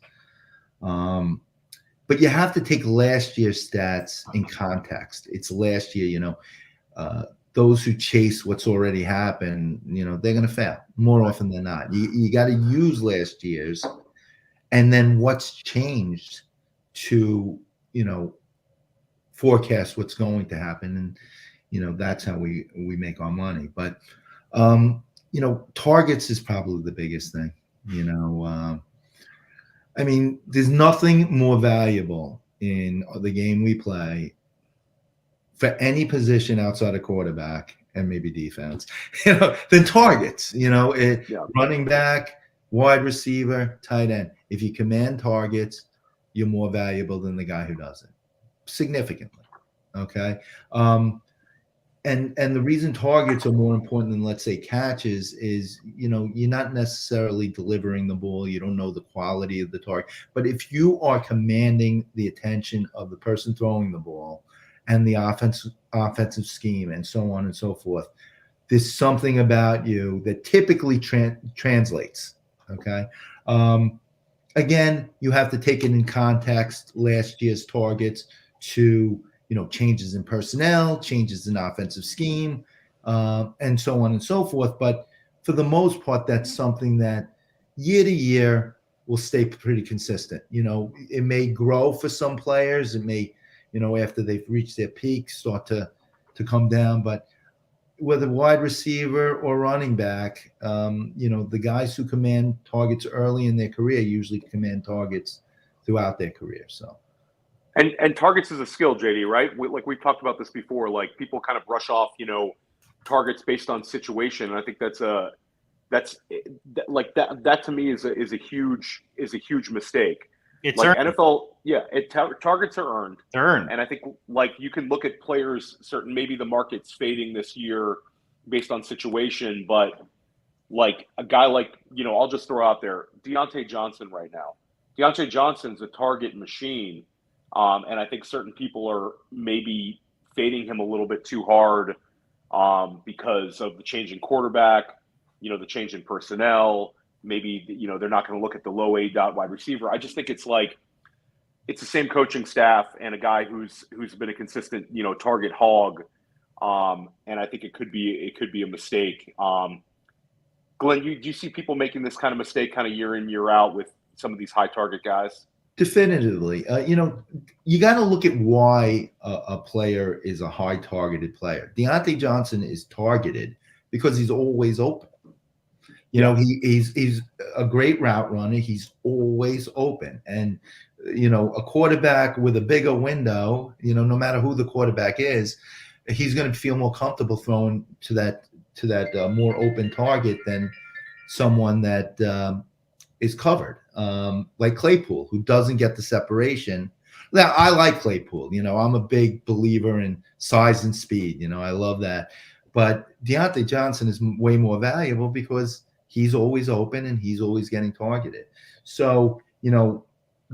But you have to take last year's stats in context. It's last year, those who chase what's already happened, they're going to fail more often than not. You got to use last year's and then what's changed to, forecast what's going to happen. And, that's how we make our money. But, targets is probably the biggest thing, I mean, there's nothing more valuable in the game we play for any position outside of quarterback and maybe defense, than targets. Running back, wide receiver, tight end. If you command targets, you're more valuable than the guy who doesn't, significantly. Okay. And the reason targets are more important than, let's say, catches is, you're not necessarily delivering the ball. You don't know the quality of the target. But if you are commanding the attention of the person throwing the ball and the offensive scheme and so on and so forth, there's something about you that typically translates. Okay. Again, you have to take it in context, last year's targets to, changes in personnel, changes in offensive scheme, and so on and so forth. But for the most part, that's something that year to year will stay pretty consistent. It may grow for some players. It may, after they've reached their peak, start to come down. But whether wide receiver or running back, the guys who command targets early in their career usually command targets throughout their career. So. And targets is a skill, JD, right? We've talked about this before. Like, people kind of brush off, targets based on situation. And I think that to me is a huge mistake. It's like earned. NFL, targets are earned. They're earned. And I think, you can look at players, maybe the market's fading this year based on situation, but a guy I'll just throw out there, Deontay Johnson right now. Deontay Johnson's a target machine. And I think certain people are maybe fading him a little bit too hard because of the change in quarterback, the change in personnel. Maybe, they're not going to look at the low A wide receiver. I just think it's the same coaching staff and a guy who's been a consistent, target hog. And I think it could be a mistake. Glenn, do you see people making this kind of mistake kind of year in, year out with some of these high target guys? Definitively. You got to look at why a player is a high targeted player. Deontay Johnson is targeted because he's always open. He's a great route runner. He's always open. And, a quarterback with a bigger window, no matter who the quarterback is, he's going to feel more comfortable throwing to that more open target than someone that is covered, like Claypool, who doesn't get the separation. Now, I like Claypool. I'm a big believer in size and speed. I love that. But Deontay Johnson is way more valuable because he's always open and he's always getting targeted. So,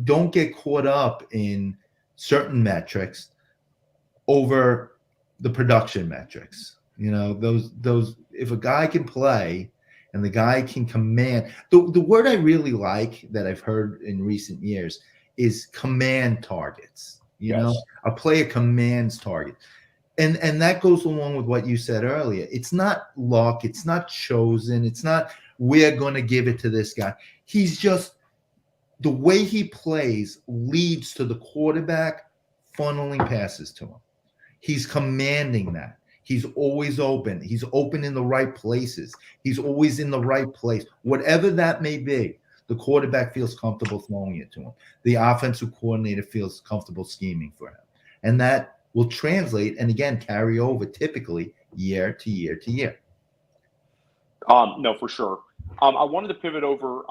don't get caught up in certain metrics over the production metrics. Those if a guy can play and the guy can command, the word I really like that I've heard in recent years is command targets. A player commands target. And that goes along with what you said earlier. It's not luck. It's not chosen. It's not we're going to give it to this guy. He's just, the way he plays leads to the quarterback funneling passes to him. He's commanding that. He's always open. He's open in the right places. He's always in the right place. Whatever that may be, the quarterback feels comfortable throwing it to him. The offensive coordinator feels comfortable scheming for him. And that will translate and, again, carry over typically year to year to year. No, for sure. I wanted to pivot over.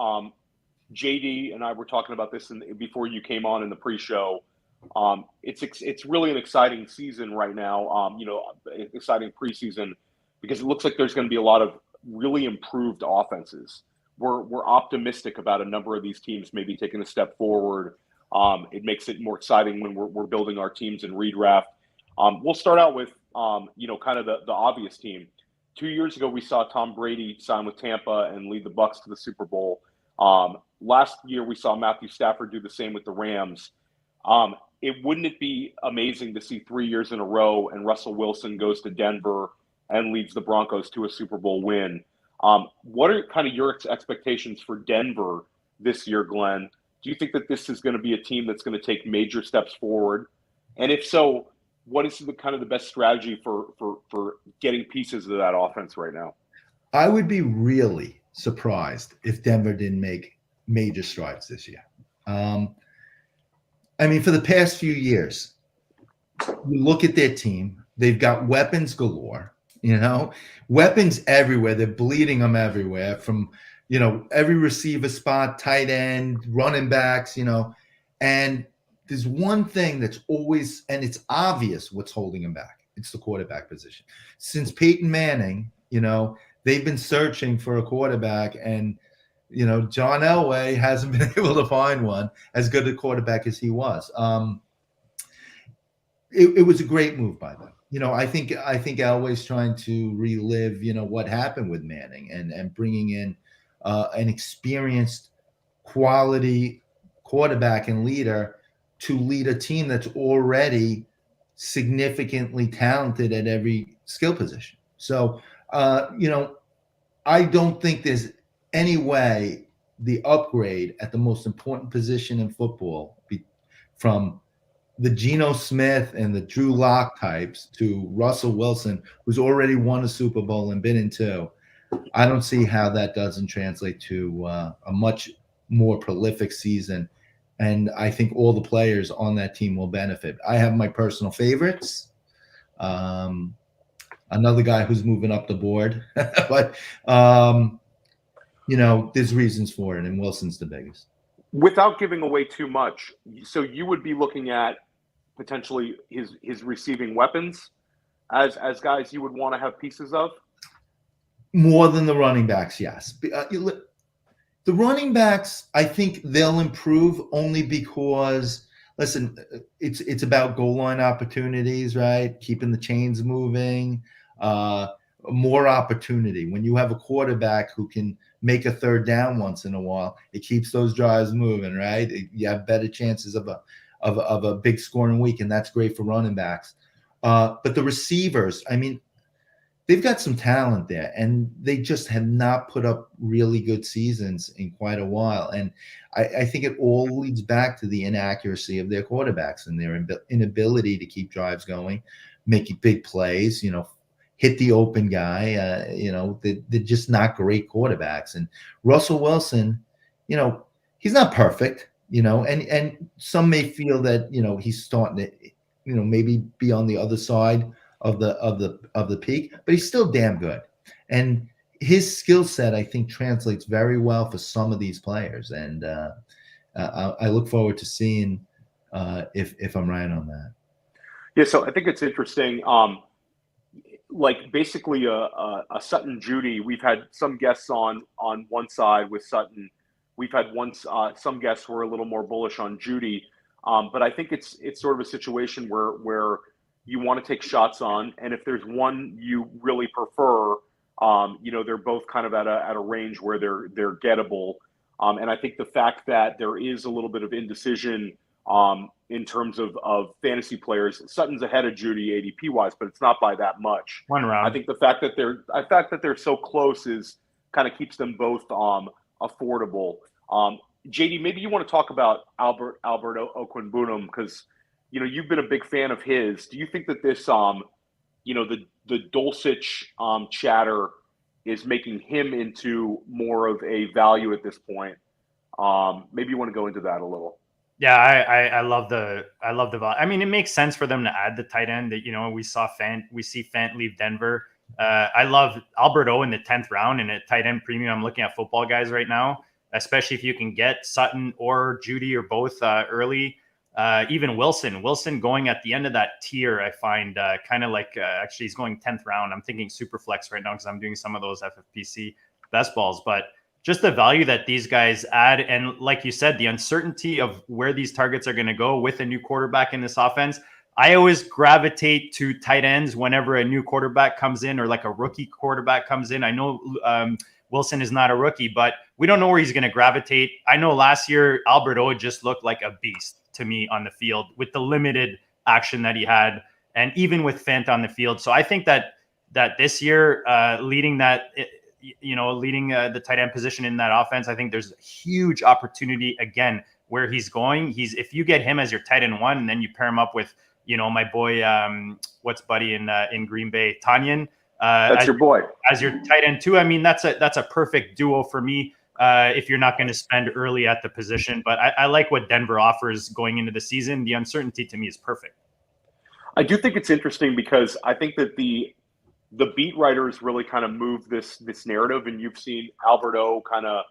JD and I were talking about this before you came on in the pre-show. It's really an exciting season right now. Exciting preseason because it looks like there's going to be a lot of really improved offenses. We're optimistic about a number of these teams maybe taking a step forward. It makes it more exciting when we're building our teams in redraft. We'll start out with kind of the obvious team. 2 years ago, we saw Tom Brady sign with Tampa and lead the Bucs to the Super Bowl. Last year, we saw Matthew Stafford do the same with the Rams. Wouldn't it be amazing to see 3 years in a row and Russell Wilson goes to Denver and leads the Broncos to a Super Bowl win. What are kind of your expectations for Denver this year, Glenn? Do you think that this is going to be a team that's going to take major steps forward? And if so, what is the kind of the best strategy for getting pieces of that offense right now? I would be really surprised if Denver didn't make major strides this year. I mean, for the past few years, you look at their team, they've got weapons galore, weapons everywhere. They're bleeding them everywhere from, every receiver spot, tight end, running backs, and there's one thing that's always, and it's obvious what's holding them back. It's the quarterback position. Since Peyton Manning, they've been searching for a quarterback, and John Elway hasn't been able to find one as good a quarterback as he was. It was a great move by them. I think Elway's trying to relive, what happened with Manning and bringing in an experienced, quality quarterback and leader to lead a team that's already significantly talented at every skill position. So, I don't think there's any way the upgrade at the most important position in football from the Geno Smith and the Drew Lock types to Russell Wilson, who's already won a Super Bowl and been in two. I don't see how that doesn't translate to a much more prolific season. And I think all the players on that team will benefit. I have my personal favorites. Another guy who's moving up the board, but there's reasons for it, and Wilson's the biggest. Without giving away too much, so you would be looking at potentially his receiving weapons as guys you would want to have pieces of? More than the running backs, yes. The running backs, I think they'll improve only because, listen, it's about goal line opportunities, right? Keeping the chains moving, more opportunity. When you have a quarterback who can make a third down once in a while, it keeps those drives moving, right? You have better chances of a big scoring week, and that's great for running backs. But the receivers, I mean, they've got some talent there, and they just have not put up really good seasons in quite a while. And I think it all leads back to the inaccuracy of their quarterbacks and their inability to keep drives going, making big plays, hit the open guy. They're just not great quarterbacks. And Russell Wilson, he's not perfect, and some may feel that, he's starting to, maybe be on the other side of the peak, but he's still damn good. And his skill set, I think, translates very well for some of these players. And I look forward to seeing if I'm right on that. Yeah, so I think it's interesting. Like basically a Sutton Judy. We've had some guests on one side with Sutton. We've had some guests who are a little more bullish on Judy. But I think it's sort of a situation where you want to take shots on, and if there's one you really prefer, they're both kind of at a range where they're gettable. And I think the fact that there is a little bit of indecision in terms of fantasy players, Sutton's ahead of Judy ADP wise, but it's not by that much. One round. I think the fact that they're so close is kind of keeps them both affordable. JD, maybe you want to talk about Albert Okwuegbunam, because you've been a big fan of his. Do you think that this the Dulcich chatter is making him into more of a value at this point? Maybe you want to go into that a little. Yeah, I love the value. I mean, it makes sense for them to add the tight end. That we see Fant leave Denver. I love Albert O in the 10th round and a tight end premium. I'm looking at Football Guys right now, especially if you can get Sutton or Judy or both early. Even Wilson going at the end of that tier, I find kind of like actually he's going 10th round. I'm thinking super flex right now because I'm doing some of those FFPC best balls, but just the value that these guys add. And like you said, the uncertainty of where these targets are going to go with a new quarterback in this offense. I always gravitate to tight ends whenever a new quarterback comes in or like a rookie quarterback comes in. I know Wilson is not a rookie, but we don't know where he's going to gravitate. I know last year, Albert O just looked like a beast to me on the field with the limited action that he had, and even with Fant on the field. So I think that that this year, leading that, leading the tight end position in that offense, I think there's a huge opportunity again where he's going. If you get him as your tight end one, and then you pair him up with, my boy, what's buddy in Green Bay, Tanyan. That's your boy as your tight end too. I mean, that's a perfect duo for me. If you're not going to spend early at the position, but I like what Denver offers going into the season. The uncertainty to me is perfect. I do think it's interesting because I think that the beat writers really kind of move this narrative, and you've seen Albert O kind of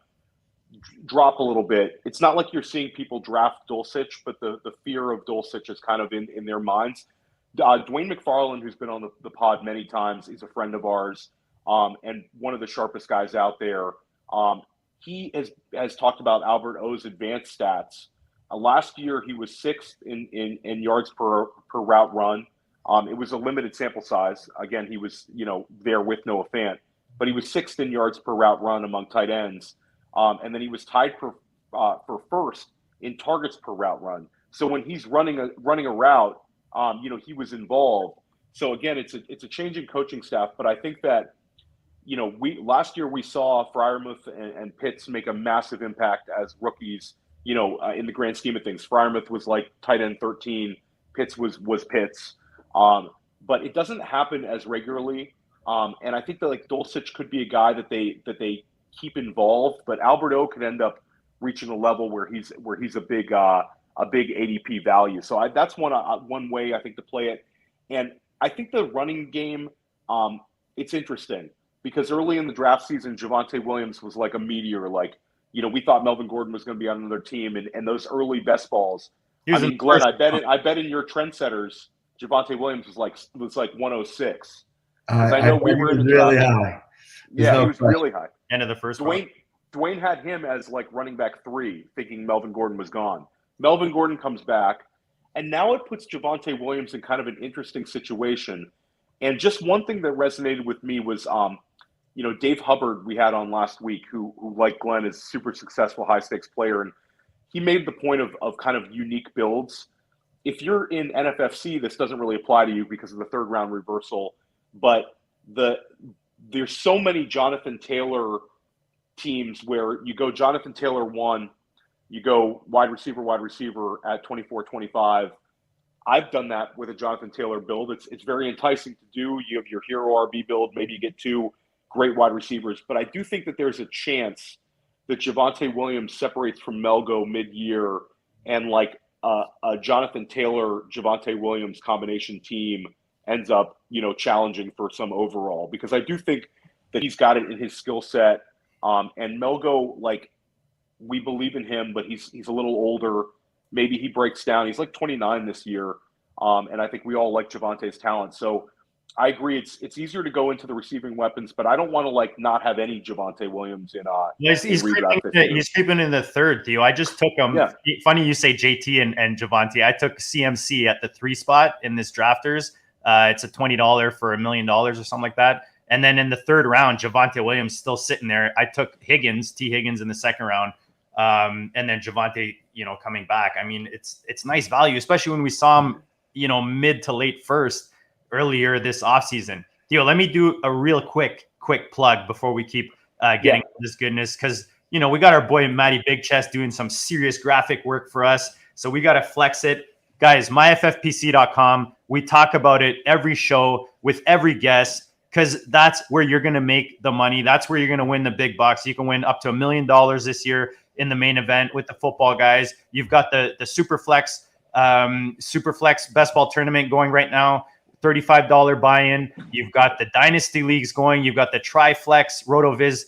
drop a little bit. It's not like you're seeing people draft Dulcich, but the fear of Dulcich is kind of in their minds. Dwayne McFarland, who's been on the pod many times, he's a friend of ours, and one of the sharpest guys out there. He has talked about Albert O's advanced stats. Last year, he was sixth in yards per route run. It was a limited sample size. Again, he was there with Noah Fant, but he was sixth in yards per route run among tight ends, and then he was tied for first in targets per route run. So when he's running a route, he was involved. So again, it's a change in coaching staff, but I think that last year we saw Freiermuth and Pitts make a massive impact as rookies. In the grand scheme of things, Freiermuth was like tight end 13, Pitts was Pitts, but it doesn't happen as regularly. And I think that like Dulcich could be a guy that they keep involved, but Albert O could end up reaching a level where he's a big ADP value. So that's one way I think to play it. And I think the running game, it's interesting because early in the draft season, Javonte Williams was like a meteor. Like, we thought Melvin Gordon was going to be on another team, and those early best balls. I mean, Glenn, I bet in your trendsetters, Javonte Williams was like 106. I know we were in the really draft. high. Yeah, he was really high. End of the first. Dwayne had him as like running back 3, thinking Melvin Gordon was gone. Melvin Gordon comes back, and now it puts Javonte Williams in kind of an interesting situation. And just one thing that resonated with me was, Dave Hubbard we had on last week, who like Glenn is a super successful high stakes player, and he made the point of kind of unique builds. If you're in NFFC, this doesn't really apply to you because of the third round reversal, but there's so many Jonathan Taylor teams where you go Jonathan Taylor 1, you go wide receiver at 24-25. I've done that with a Jonathan Taylor build. It's very enticing to do. You have your hero RB build. Maybe you get 2 great wide receivers. But I do think that there's a chance that Javonte Williams separates from Melgo mid-year, and like a Jonathan Taylor, Javonte Williams combination team ends up, challenging for some overall. Because I do think that he's got it in his skill set. And Melgo, like, we believe in him, but he's a little older. Maybe he breaks down. He's like 29 this year. And I think we all like Javonte's talent. So I agree. It's easier to go into the receiving weapons, but I don't want to like not have any Javonte Williams in. He's creeping in the third, Theo. I just took him. Yeah. Funny you say JT and Javonte. I took CMC at the 3 spot in this drafters. It's a $20 for $1 million or something like that. And then in the third round, Javonte Williams still sitting there. I took T. Higgins in the second round. And then Javonte, coming back. I mean, it's nice value, especially when we saw him, mid to late first earlier this offseason. Theo, let me do a real quick plug before we keep getting this goodness. Cause we got our boy, Matty Big Chest, doing some serious graphic work for us. So we got to flex it. Guys, myffpc.com. We talk about it every show with every guest, because that's where you're going to make the money. That's where you're going to win the big bucks. You can win up to $1 million this year in the main event with the football guys. You've got the Superflex best ball tournament going right now, $35 buy-in. You've got the Dynasty Leagues going. You've got the Triflex RotoViz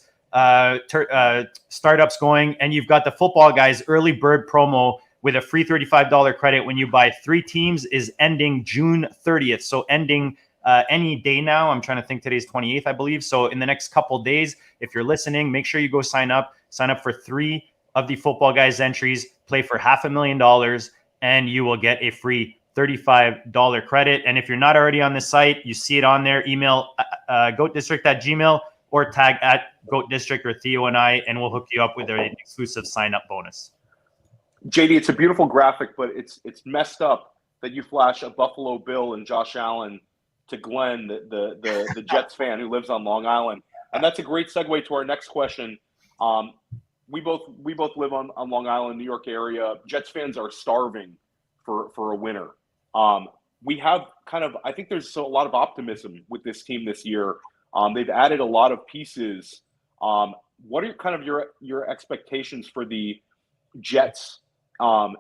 startups going. And you've got the football guys early bird promo with a free $35 credit when you buy 3 teams is ending June 30th. So ending any day now. I'm trying to think, today's 28th, I believe. So in the next couple days, if you're listening, make sure you go sign up for 3 of the football guys entries, play for $500,000, and you will get a free $35 credit. And if you're not already on the site, you see it on there, email goatdistrict@gmail or tag at goatdistrict or Theo and I, and we'll hook you up with an exclusive sign-up bonus. JD, it's a beautiful graphic, but it's messed up that you flash a Buffalo Bill and Josh Allen to Glenn, the Jets fan who lives on Long Island, and that's a great segue to our next question. We both live on Long Island, New York area. Jets fans are starving for a winner. We have I think there's a lot of optimism with this team this year. They've added a lot of pieces. What are kind of your expectations for the Jets? Are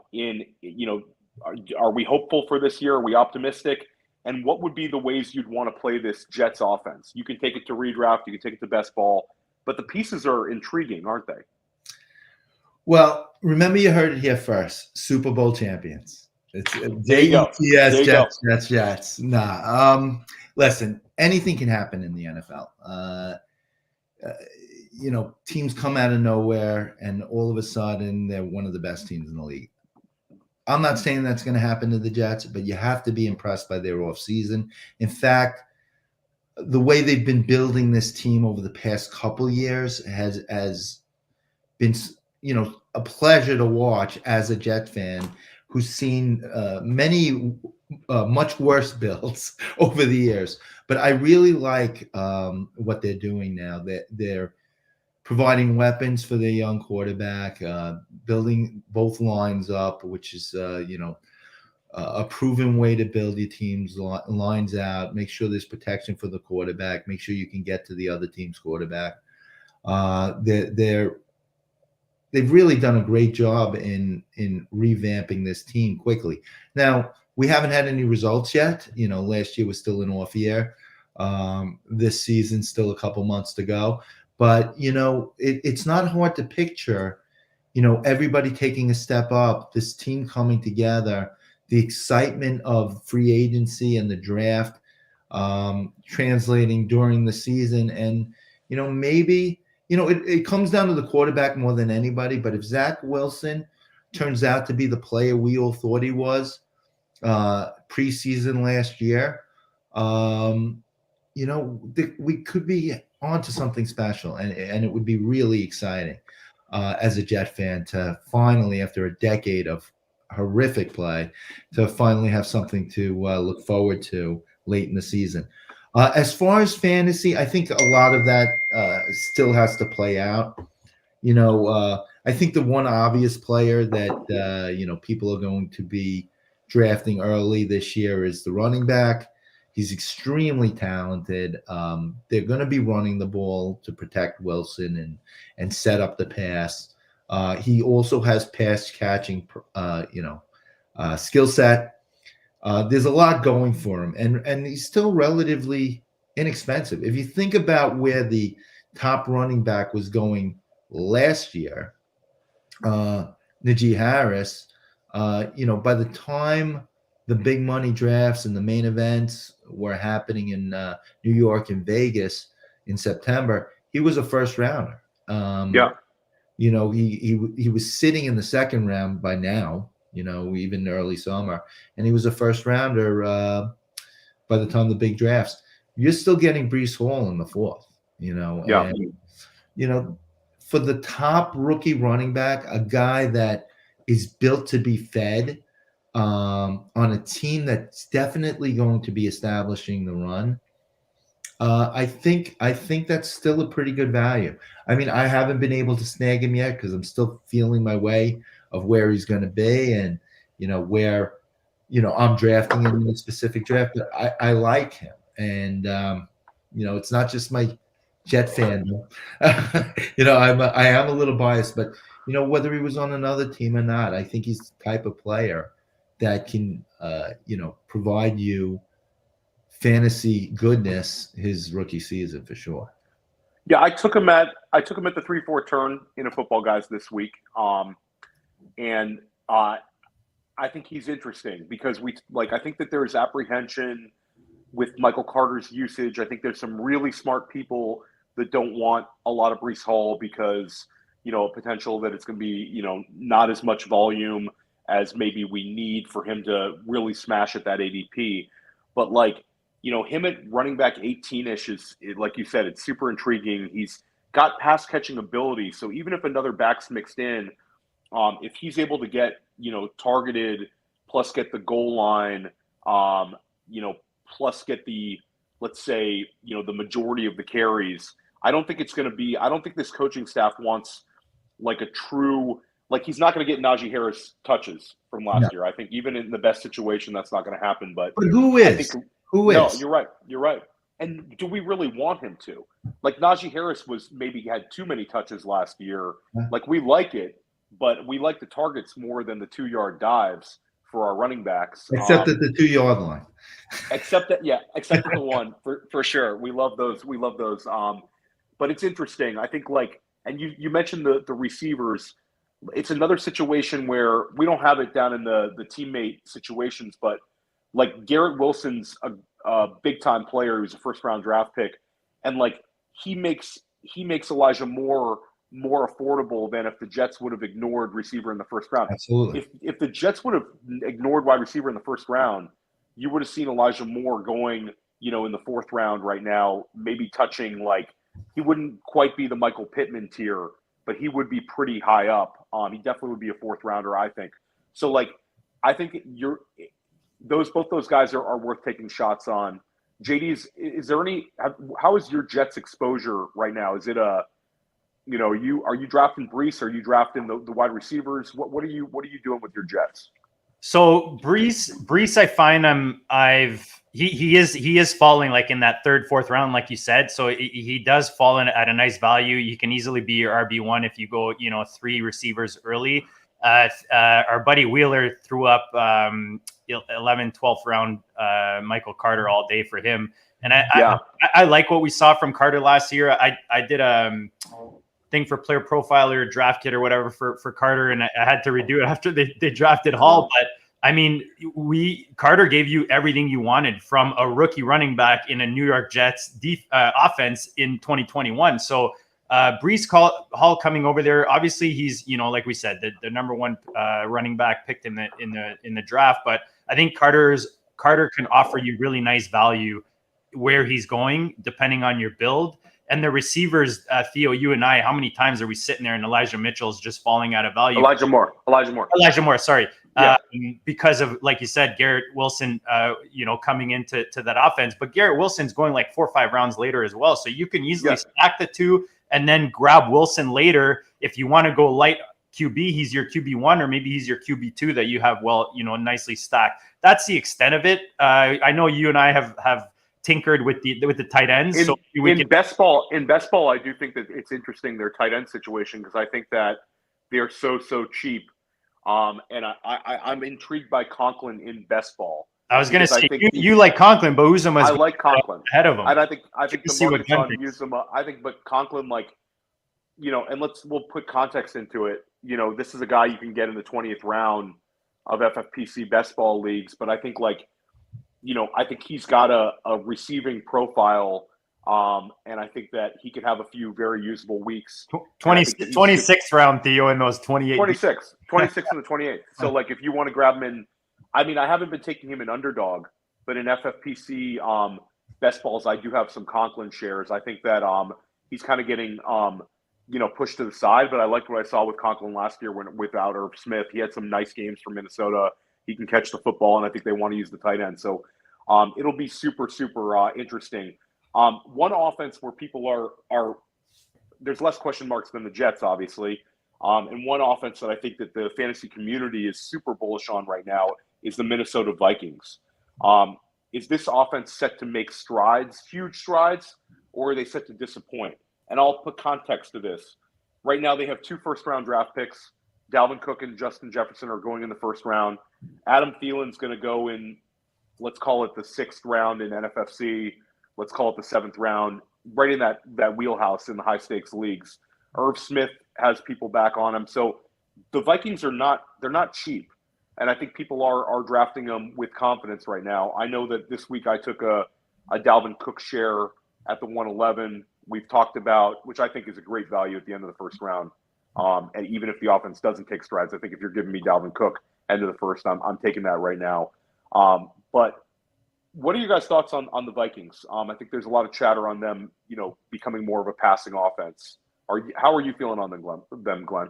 we hopeful for this year? Are we optimistic? And what would be the ways you'd want to play this Jets offense? You can take it to redraft, you can take it to best ball, but the pieces are intriguing, aren't they? Well, remember you heard it here first. Super Bowl champions. It's Jets, Jets. Nah. Listen, anything can happen in the NFL. Teams come out of nowhere and all of a sudden they're one of the best teams in the league. I'm not saying that's going to happen to the Jets, but you have to be impressed by their offseason. In fact, the way they've been building this team over the past couple years has been, a pleasure to watch as a Jet fan who's seen many much worse builds over the years. But I really like what they're doing now. They're providing weapons for their young quarterback, building both lines up, which is, a proven way to build your team's lines out, make sure there's protection for the quarterback, make sure you can get to the other team's quarterback. They've really done a great job in revamping this team quickly. Now, we haven't had any results yet. Last year was still an off year. This season, still a couple months to go. But, it's not hard to picture, everybody taking a step up, this team coming together, the excitement of free agency and the draft translating during the season. And, maybe, it comes down to the quarterback more than anybody. But if Zach Wilson turns out to be the player we all thought he was preseason last year, we could be onto something special, and it would be really exciting as a Jet fan to finally, after a decade of horrific play, to finally have something to look forward to late in the season. As far as fantasy, I think a lot of that still has to play out. I think the one obvious player that people are going to be drafting early this year is the running back. He's extremely talented. They're going to be running the ball to protect Wilson and set up the pass. He also has pass catching, skill set. There's a lot going for him, and he's still relatively inexpensive. If you think about where the top running back was going last year, Najee Harris, by the time the big money drafts and the main events were happening in New York and Vegas in September, he was a first rounder. He was sitting in the second round by now, even early summer, and he was a first rounder by the time the big drafts. You're still getting Breece Hall in the fourth, and, for the top rookie running back, a guy that is built to be fed on a team that's definitely going to be establishing the run. I think that's still a pretty good value. I mean, I haven't been able to snag him yet because I'm still feeling my way of where he's going to be and, where, I'm drafting him in a specific draft. But I like him. And, it's not just my Jet fandom. I am a little biased, but, whether he was on another team or not, I think he's the type of player that can, provide you fantasy goodness his rookie season for sure. Yeah, I took him at the 3-4 turn in a Football Guys this week, and I think he's interesting because I think that there's apprehension with Michael Carter's usage. I think there's some really smart people that don't want a lot of Breece Hall because potential that it's going to be not as much volume as maybe we need for him to really smash at that ADP. But him at running back 18-ish is, like you said, it's super intriguing. He's got pass catching ability. So even if another back's mixed in, if he's able to get, targeted plus get the goal line, plus get the, let's say, the majority of the carries. I don't think this coaching staff wants like a true, like he's not going to get Najee Harris touches from last year. I think even in the best situation, that's not going to happen. But who is? No, you're right. You're right. And do we really want him to? Like Najee Harris maybe had too many touches last year. Like we like it, but we like the targets more than the 2-yard dives for our running backs. Except at the 2-yard line. Except at the one for sure. We love those. But it's interesting. I think and you mentioned the receivers. It's another situation where we don't have it down in the teammate situations, but like Garrett Wilson's a big time player who's a first round draft pick, and like he makes Elijah Moore more affordable than if the Jets would have ignored receiver in the first round. Absolutely. If the Jets would have ignored wide receiver in the first round, you would have seen Elijah Moore going, in the 4th round right now, maybe touching he wouldn't quite be the Michael Pittman tier, but he would be pretty high up. He definitely would be a 4th rounder, I think. So I think both those guys are worth taking shots on. JD, how is your Jets exposure right now? Is it are you drafting Brees? Are you drafting the wide receivers? What are you doing with your Jets? So Brees, I find he is falling like in that 3rd, 4th round, like you said. So he does fall in at a nice value. You can easily be your RB1 if you go, 3 receivers early. Our buddy Wheeler threw up 11th, 12th round Michael Carter all day for him. And I like what we saw from Carter last year. I did a thing for Player Profiler, Draft Kit or whatever for Carter, and I had to redo it after they drafted Hall. But I mean, Carter gave you everything you wanted from a rookie running back in a New York Jets offense in 2021. So Brees Hall coming over there, obviously he's, like we said, the number 1 running back picked in the draft. But I think Carter can offer you really nice value where he's going, depending on your build. And the receivers, Theo, you and I, how many times are we sitting there and Elijah Mitchell's just falling out of value? Elijah Moore, sorry. Yeah. Because of, like you said, Garrett Wilson, coming into that offense. But Garrett Wilson's going like 4 or 5 rounds later as well. So you can easily stack the two and then grab Wilson later. If you want to go light QB, he's your QB1, or maybe he's your QB2 that you have, nicely stacked. That's the extent of it. I know you and I have tinkered with the tight ends. In best ball, I do think that it's interesting, their tight end situation, because I think that they're so cheap. And I'm intrigued by Conklin in best ball. I was going to say you like Conklin, but Uzomah's I like Conklin ahead of him. And I think the market's on Uzomah. I think, but Conklin, and we'll put context into it. This is a guy you can get in the 20th round of FFPC best ball leagues, but I think I think he's got a receiving profile, and I think that he could have a few very usable weeks. 26th round, Theo, in those 28. 26 and the 28th. So, if you want to grab him in, I haven't been taking him in underdog, but in FFPC best balls, I do have some Conklin shares. I think that he's kind of getting pushed to the side, but I liked what I saw with Conklin last year without Irv Smith. He had some nice games for Minnesota. He can catch the football, and I think they want to use the tight end. So it'll be super interesting. One offense where people are there's less question marks than the Jets, obviously. And one offense that I think that the fantasy community is super bullish on right now is the Minnesota Vikings. Is this offense set to make huge strides, or are they set to disappoint? And I'll put context to this. Right now, they have 2 first-round draft picks. Dalvin Cook and Justin Jefferson are going in the 1st round. Adam Thielen's going to go in, let's call it the 6th round in NFFC. Let's call it the 7th round, right in that wheelhouse in the high-stakes leagues. Irv Smith has people back on him. So the Vikings they're not cheap. And I think people are drafting them with confidence right now. I know that this week I took a Dalvin Cook share at the 111. We've talked about, which I think is a great value at the end of the 1st round. And even if the offense doesn't take strides, I think if you're giving me Dalvin Cook end of the 1st, I'm taking that right now. But what are your guys' thoughts on the Vikings? I think there's a lot of chatter on them, becoming more of a passing offense. How are you feeling on them, Glenn?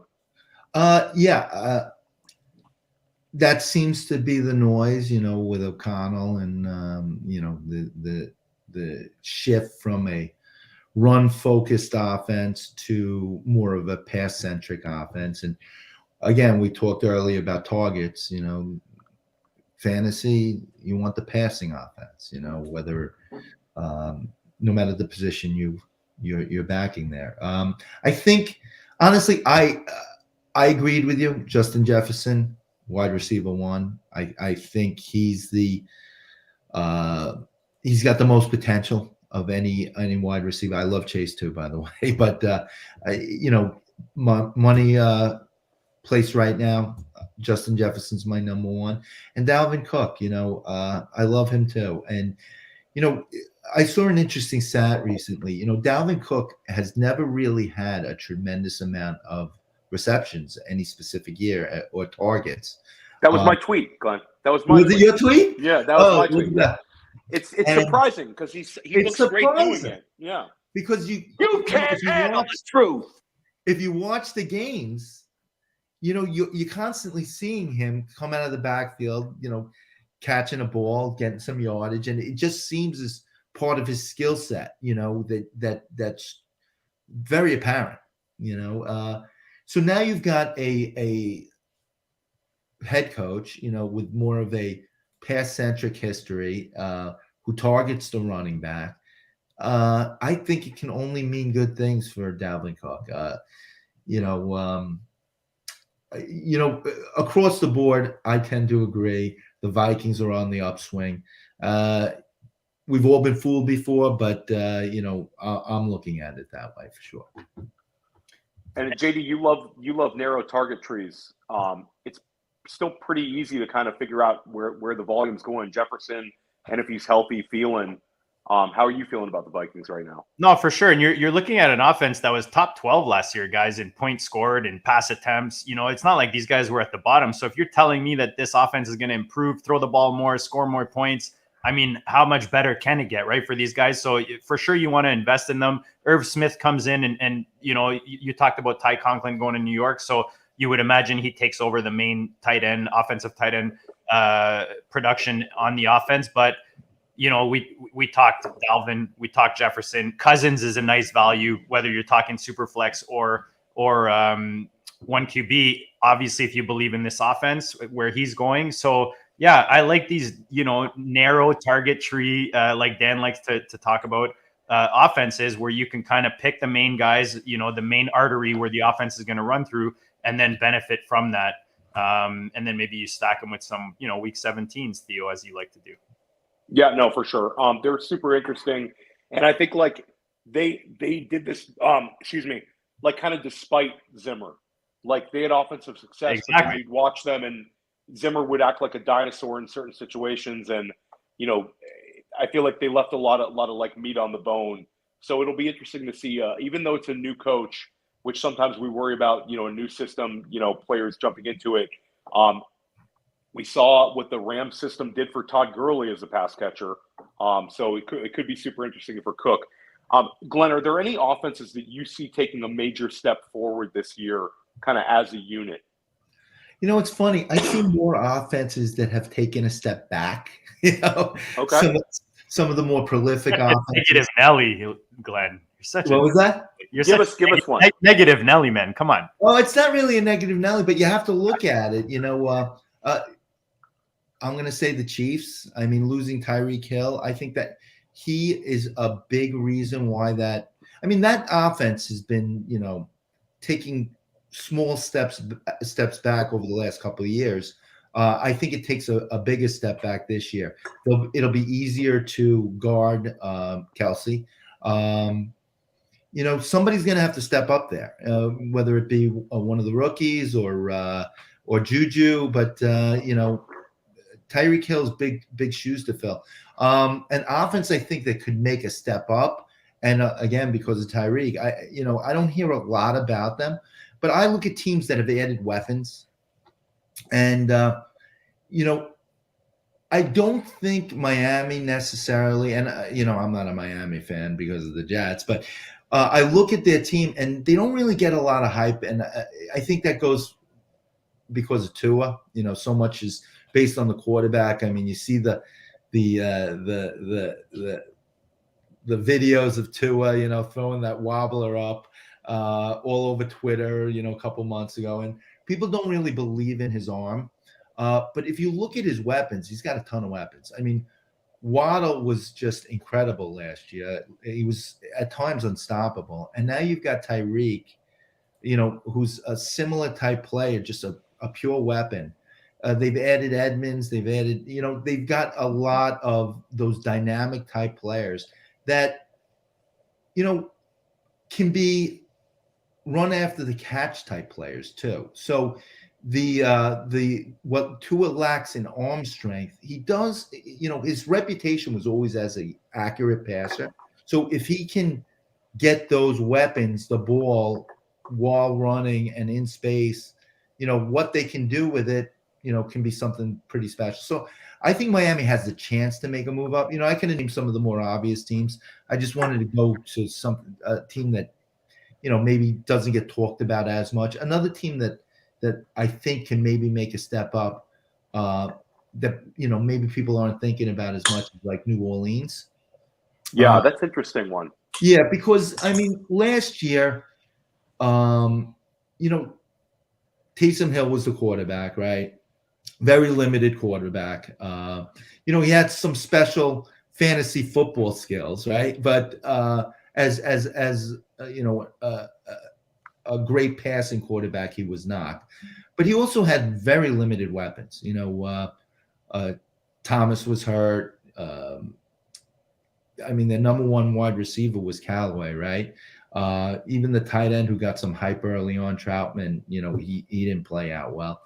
that seems to be the noise, with O'Connell and the shift from a run-focused offense to more of a pass-centric offense. And again, we talked earlier about targets. Fantasy, you want the passing offense. Whether no matter the position you're backing there. I think honestly, I agreed with you, Justin Jefferson, wide receiver 1. I think he's got the most potential of any wide receiver. I love Chase too, by the way, but money place right now, Justin Jefferson's my number 1, and Dalvin Cook. I love him too, and I saw an interesting stat recently. Dalvin Cook has never really had a tremendous amount of receptions any specific year or targets. That was my tweet, Glenn. That was my Was tweet. it your tweet? Yeah, that was my tweet. Yeah. It's surprising because he looks great doing it. Yeah. Because you can't handle the truth. If you watch the games, you're constantly seeing him come out of the backfield, catching a ball, getting some yardage, and it just seems as part of his skill set, that's very apparent, So now you've got a head coach, with more of a pass-centric history, who targets the running back. I think it can only mean good things for Dalvin Cook. Across the board, I tend to agree. The Vikings are on the upswing. We've all been fooled before, but I'm looking at it that way for sure. And JD, you love narrow target trees. It's still pretty easy to kind of figure out where the volume's going. Jefferson, and if he's healthy, feeling. How are you feeling about the Vikings right now? No, for sure. And you're looking at an offense that was top 12 last year, guys, in points scored and pass attempts. It's not like these guys were at the bottom. So if you're telling me that this offense is going to improve, throw the ball more, score more points, I mean, how much better can it get, right, for these guys? So for sure you want to invest in them. Irv Smith comes in and you talked about Ty Conklin going to New York. So you would imagine he takes over the main offensive tight end production on the offense. But we talked Dalvin, we talked Jefferson. Cousins is a nice value, whether you're talking super flex or one QB. Obviously, if you believe in this offense where he's going. So yeah, I like these, narrow target tree, like Dan likes to talk about, offenses where you can kind of pick the main guys, the main artery where the offense is going to run through, and then benefit from that. And then maybe you stack them with some, week 17s, Theo, as you like to do. Yeah, no, for sure. They're super interesting. And I think like they did this, like kind of despite Zimmer. Like they had offensive success. Exactly. You'd watch them and Zimmer would act like a dinosaur in certain situations. And, I feel like they left a lot of like meat on the bone. So it'll be interesting to see, even though it's a new coach, which sometimes we worry about, a new system, players jumping into it. We saw what the Rams system did for Todd Gurley as a pass catcher. So it could be super interesting for Cook. Glenn, are there any offenses that you see taking a major step forward this year, kind of as a unit? It's funny. I see more offenses that have taken a step back. Okay. Some of the more prolific offenses. Negative Nelly, Glenn. You're such what was that? Give us one. Negative Nelly, man. Come on. Well, it's not really a negative Nelly, but you have to look at it. I'm going to say the Chiefs. I mean, losing Tyreek Hill, I think that he is a big reason why that offense has been, taking small steps back over the last couple of years. I think it takes a bigger step back this year. It'll be easier to guard Kelsey. Somebody's going to have to step up there, whether it be one of the rookies or Juju, but Tyreek Hill's big shoes to fill. An offense I think that could make a step up, and again because of Tyreek, I don't hear a lot about them, but I look at teams that have added weapons, and I don't think Miami necessarily, and I'm not a Miami fan because of the Jets, but I look at their team and they don't really get a lot of hype, and I think that goes because of Tua. So much is based on the quarterback. I mean, you see the videos of Tua, throwing that wobbler up all over Twitter, a couple months ago, and people don't really believe in his arm. But if you look at his weapons, he's got a ton of weapons. I mean, Waddle was just incredible last year. He was at times unstoppable. And now you've got Tyreek, who's a similar type player, just a pure weapon. They've added Edmonds. They've added, they've got a lot of those dynamic type players that, can be run after the catch type players too. So what Tua lacks in arm strength, he does, his reputation was always as an accurate passer. So if he can get those weapons, the ball while running and in space, what they can do with it, can be something pretty special. So I think Miami has the chance to make a move up. I can name some of the more obvious teams. I just wanted to go to a team that, maybe doesn't get talked about as much. Another team that I think can maybe make a step up that, maybe people aren't thinking about as much, like New Orleans. Yeah, that's an interesting one. Yeah, because, I mean, last year, Taysom Hill was the quarterback, right? Very limited quarterback. He had some special fantasy football skills, right? But as a great passing quarterback, he was not. But he also had very limited weapons. Thomas was hurt. Their number one wide receiver was Callaway, right? Even the tight end who got some hype early on, Troutman, he didn't play out well.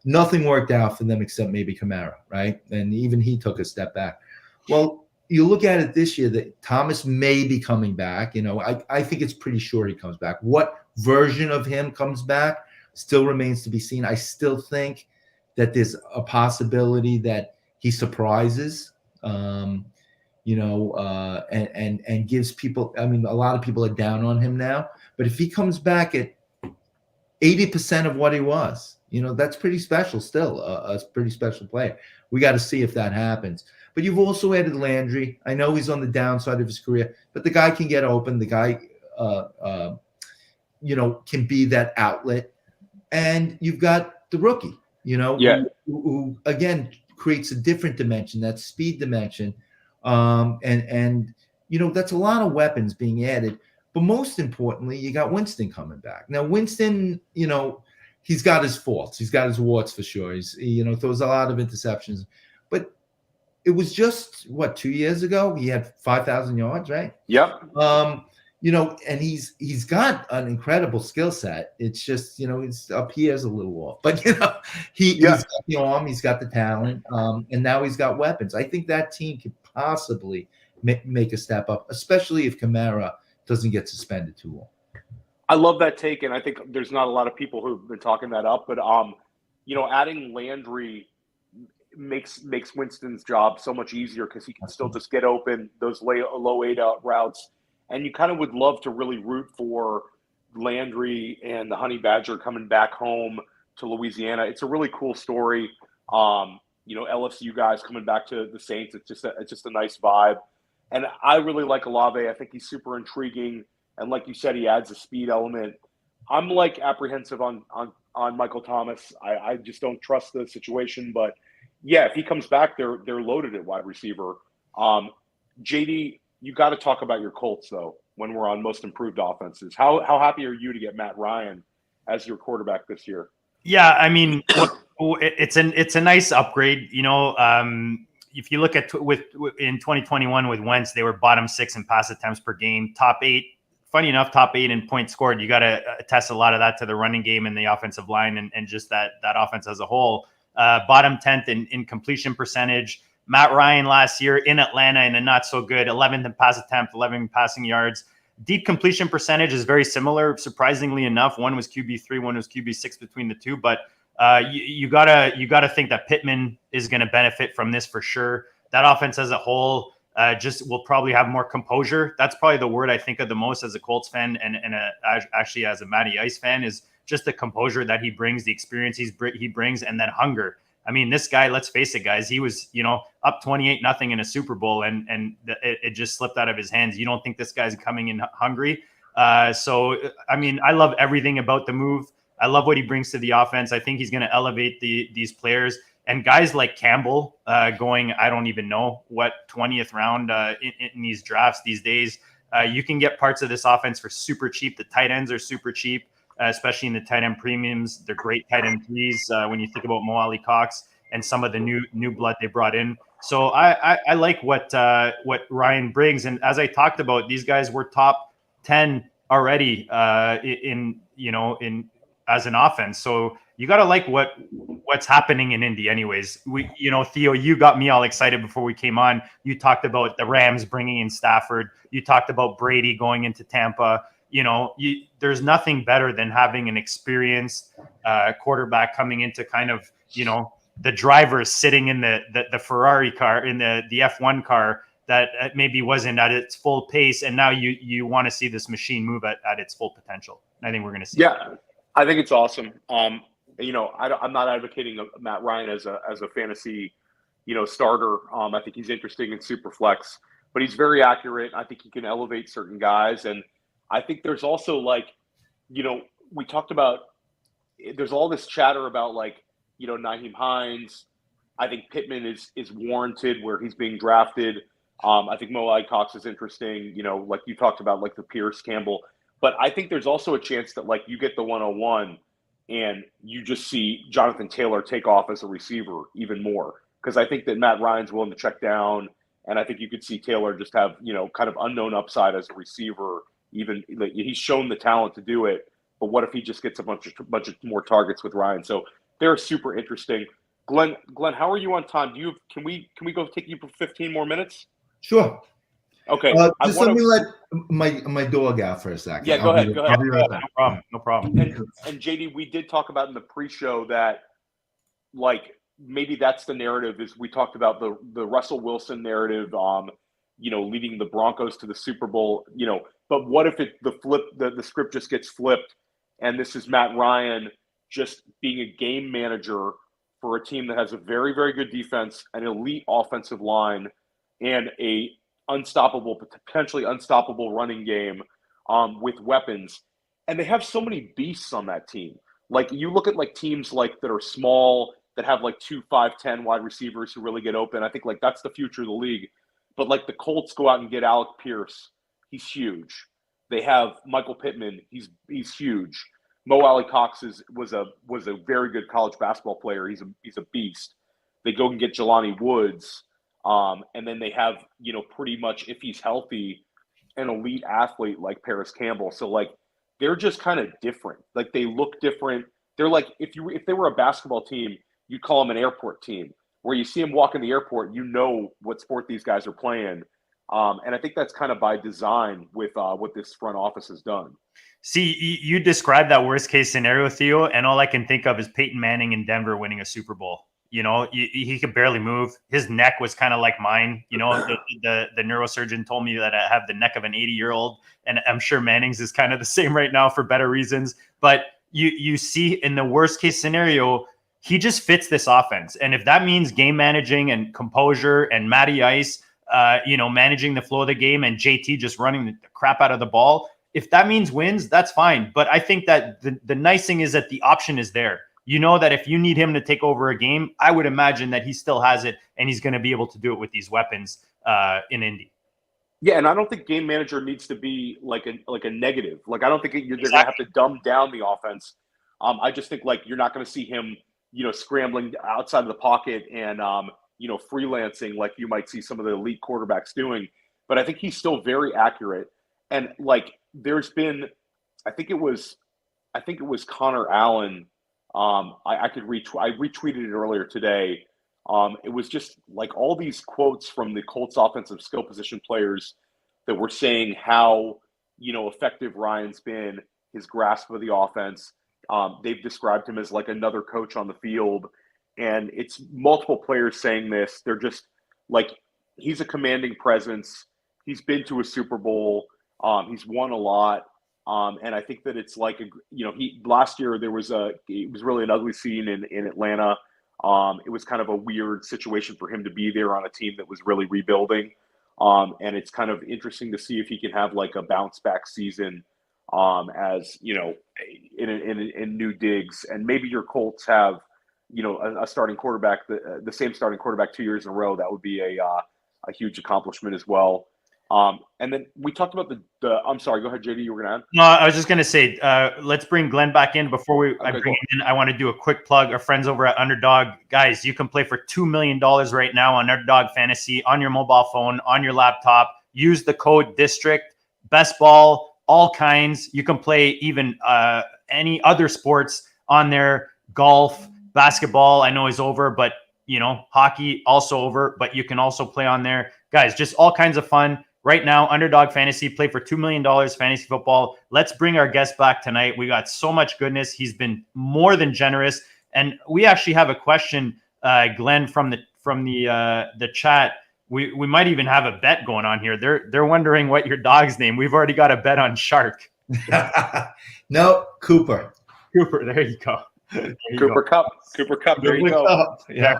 Nothing worked out for them except maybe Kamara, right? And even he took a step back. Well, you look at it this year that Thomas may be coming back. I think it's pretty sure he comes back. What version of him comes back still remains to be seen. I still think that there's a possibility that he surprises, and gives people. I mean, a lot of people are down on him now, but if he comes back at 80% of what he was, that's pretty special still, a pretty special player. We got to see if that happens. But you've also added Landry. I know he's on the downside of his career, but the guy can get open. The guy, can be that outlet. And you've got the rookie, who again creates a different dimension, that speed dimension. And that's a lot of weapons being added. But most importantly, you got Winston coming back. Now, Winston, he's got his faults. He's got his warts for sure. He throws a lot of interceptions. But it was just, 2 years ago? He had 5,000 yards, right? Yep. And he's got an incredible skill set. It's just, it's up here's a little off. But, he's got the arm, he's got the talent, and now he's got weapons. I think that team could possibly make a step up, especially if Kamara doesn't get suspended too long. I love that take, and I think there's not a lot of people who've been talking that up. But adding Landry makes Winston's job so much easier because he can still just get open those low 8-out routes, and you kind of would love to really root for Landry and the Honey Badger coming back home to Louisiana. It's a really cool story. LSU guys coming back to the Saints. It's just a nice vibe, and I really like Olave. I think he's super intriguing. And like you said, he adds a speed element. I'm apprehensive on Michael Thomas. I just don't trust the situation. But yeah, if he comes back, they're loaded at wide receiver. JD, you got to talk about your Colts though when we're on most improved offenses. How happy are you to get Matt Ryan as your quarterback this year? Yeah, I mean, it's a nice upgrade. If you look at in 2021 with Wentz, they were bottom 6 in pass attempts per game, top 8. Funny enough, top 8 in points scored. You got to attest a lot of that to the running game and the offensive line and just that offense as a whole. Bottom 10th in completion percentage. Matt Ryan last year in Atlanta in a not so good 11th in pass attempt, 11 passing yards. Deep completion percentage is very similar, surprisingly enough. One was QB3, one was QB6 between the two. But you gotta think that Pittman is going to benefit from this for sure. That offense as a whole just will probably have more composure. That's probably the word I think of the most as a Colts fan and actually as a Matty Ice fan is just the composure that he brings, the experience he brings, and then hunger. I mean, this guy, let's face it, guys, he was, up 28-0 in a Super Bowl, and it just slipped out of his hands. You don't think this guy's coming in hungry? So, I mean, I love everything about the move. I love what he brings to the offense. I think he's going to elevate these players. And guys like Campbell going, I don't even know what 20th round in these drafts these days. You can get parts of this offense for super cheap. The tight ends are super cheap. Especially in the tight end premiums. They're great tight end threes when you think about Mo Ali Cox and some of the new blood they brought in. So I like what Ryan brings. And as I talked about, these guys were top 10 already in as an offense. So you got to like what's happening in Indy anyways. Theo, you got me all excited before we came on. You talked about the Rams bringing in Stafford. You talked about Brady going into Tampa. There's nothing better than having an experienced quarterback coming into kind of, the driver sitting in the Ferrari car, in the F1 car that maybe wasn't at its full pace. And now you want to see this machine move at its full potential. I think we're going to see. Yeah, I think it's awesome. I'm not advocating Matt Ryan as a fantasy, starter. I think he's interesting in super flex, but he's very accurate. I think he can elevate certain guys. And I think there's also we talked about, there's all this chatter about Nyheim Hines. I think Pittman is warranted where he's being drafted. I think Mo Ali Cox is interesting, like you talked about, like the Pierce Campbell. But I think there's also a chance that you get the 101 and you just see Jonathan Taylor take off as a receiver even more. Because I think that Matt Ryan's willing to check down. And I think you could see Taylor just have, kind of unknown upside as a receiver. Even he's shown the talent to do it, but what if he just gets a bunch of more targets with Ryan? So they're super interesting. Glenn, how are you on time? Can we go take you for 15 more minutes? Sure. Okay. Just let me let my dog out for a second. Yeah, go ahead. I'll be right back. No problem. And JD, we did talk about in the pre-show that maybe that's the narrative. Is we talked about the Russell Wilson narrative, leading the Broncos to the Super Bowl, but what if the script just gets flipped and this is Matt Ryan just being a game manager for a team that has a very, very good defense, an elite offensive line, and a potentially unstoppable running game with weapons. And they have so many beasts on that team. You look at teams that are small, that have 2 5'10" wide receivers who really get open. I think that's the future of the league. But the Colts go out and get Alec Pierce. He's huge. They have Michael Pittman. He's huge. Mo Ali Cox was a very good college basketball player. He's a beast. They go and get Jelani Woods, and then they have pretty much, if he's healthy, an elite athlete like Paris Campbell. So they're just kind of different. They look different. They're if they were a basketball team, you'd call them an airport team. Where you see them walk in the airport, what sport these guys are playing. And I think that's kind of by design with what this front office has done. See, you described that worst case scenario, Theo, and all I can think of is Peyton Manning in Denver winning a Super Bowl. He could barely move. His neck was kind of like mine. The neurosurgeon told me that I have the neck of an 80-year-old, and I'm sure Manning's is kind of the same right now for better reasons. But you see in the worst case scenario, he just fits this offense. And if that means game managing and composure and Matty Ice, managing the flow of the game and JT just running the crap out of the ball, if that means wins, that's fine. But I think that the nice thing is that the option is there. That if you need him to take over a game, I would imagine that he still has it and he's going to be able to do it with these weapons in Indy. Yeah, and I don't think game manager needs to be like a negative. Like, I don't think they're going to have to dumb down the offense. I just think, like, you're not going to see him, scrambling outside of the pocket and, freelancing like you might see some of the elite quarterbacks doing. But I think he's still very accurate. And, like, there's been, I think it was Connor Allen. I retweeted it earlier today. It was just like all these quotes from the Colts offensive skill position players that were saying how, effective Ryan's been, his grasp of the offense. They've described him as like another coach on the field. And it's multiple players saying this. They're just like, he's a commanding presence. He's been to a Super Bowl. He's won a lot. And I think that it's like last year it was really an ugly scene in Atlanta. It was kind of a weird situation for him to be there on a team that was really rebuilding. And it's kind of interesting to see if he can have like a bounce back season, as in new digs. And maybe your Colts have, a starting quarterback, the same starting quarterback 2 years in a row. That would be a huge accomplishment as well. And then we talked about the. I'm sorry. Go ahead, JD. You were going to add. No, I was just going to say, let's bring Glenn back in before I bring him in. I want to do a quick plug. Our friends over at Underdog, guys, you can play for $2 million right now on Underdog Fantasy on your mobile phone, on your laptop. Use the code District. Best ball, all kinds. You can play even any other sports on there. Golf, basketball, I know is over, but hockey also over. But you can also play on there, guys. Just all kinds of fun. Right now, Underdog Fantasy, play for $2 million fantasy football. Let's bring our guest back tonight. We got so much goodness. He's been more than generous. And we actually have a question, Glenn, from the chat. We might even have a bet going on here. They're wondering what your dog's name. We've already got a bet on Shark. No, Cooper. Cooper, there you go. Cooper Cup. There you go. Cup. Yeah.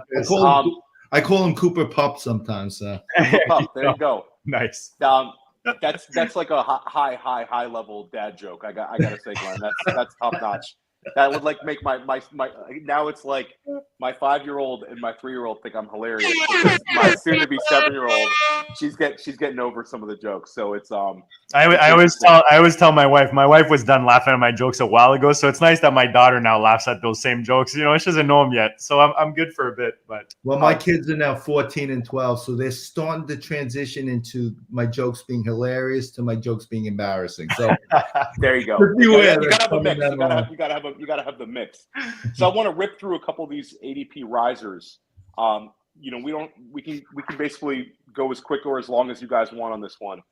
I call him Cooper Pup sometimes. Cooper Pup. There you go. Nice. That's like a high level dad joke. I gotta say, Glenn, that's top notch. That would like make my now it's like my 5-year-old and my 3-year-old think I'm hilarious. My soon to be 7-year-old, she's getting over some of the jokes. So it's I always tell my wife. My wife was done laughing at my jokes a while ago, so it's nice that my daughter now laughs at those same jokes. She doesn't know them yet, so I'm good for a bit. But my kids are now 14 and 12, so they're starting to transition into my jokes being hilarious to my jokes being embarrassing. So there you go. You gotta have a mix. You gotta have the mix. So I want to rip through a couple of these ADP risers. We can basically go as quick or as long as you guys want on this one.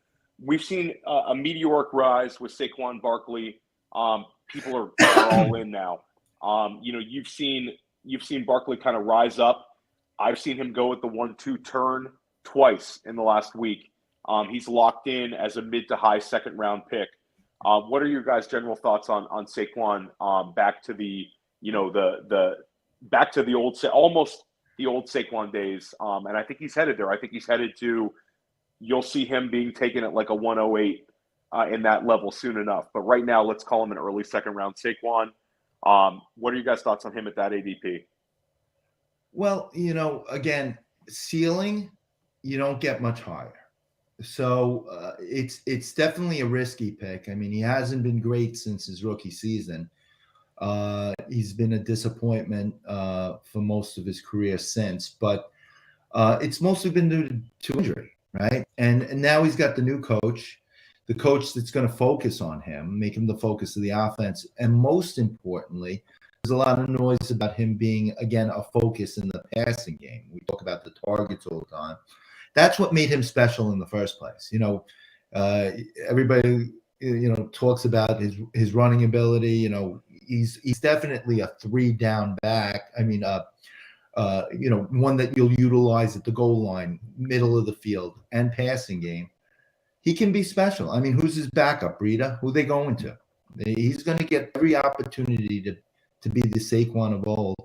We've seen a meteoric rise with Saquon Barkley. People are all in now. You've seen Barkley kind of rise up. I've seen him go with the 1-2 turn twice in the last week. He's locked in as a mid to high second round pick. What are your guys' general thoughts on Saquon? Back to the almost the old Saquon days. And I think he's headed there. I think he's headed to. You'll see him being taken at like a 108 in that level soon enough. But right now, let's call him an early second round Saquon. What are you guys' thoughts on him at that ADP? Well, again, ceiling, you don't get much higher. So it's definitely a risky pick. I mean, he hasn't been great since his rookie season. He's been a disappointment for most of his career since, but it's mostly been due to injury, right? And now he's got the new coach, the coach that's going to focus on him, make him the focus of the offense. And most importantly, there's a lot of noise about him being, again, a focus in the passing game. We talk about the targets all the time. That's what made him special in the first place. Everybody, talks about his running ability. He's definitely a 3-down back. I mean, one that you'll utilize at the goal line, middle of the field, and passing game. He can be special. I mean, who's his backup, Rita? Who are they going to? He's going to get every opportunity to be the Saquon of old,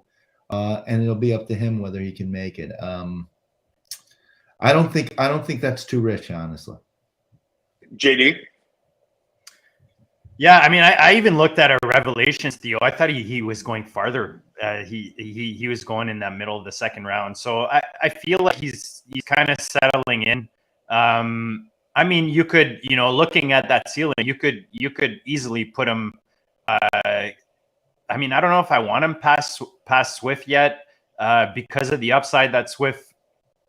and it'll be up to him whether he can make it. I don't think that's too rich, honestly. JD? Yeah, I mean, I even looked at our revelations, Theo. I thought he was going farther. He was going in that middle of the second round. So I feel like he's kind of settling in. I mean, you could, looking at that ceiling, you could easily put him. I mean, I don't know if I want him past Swift yet because of the upside that Swift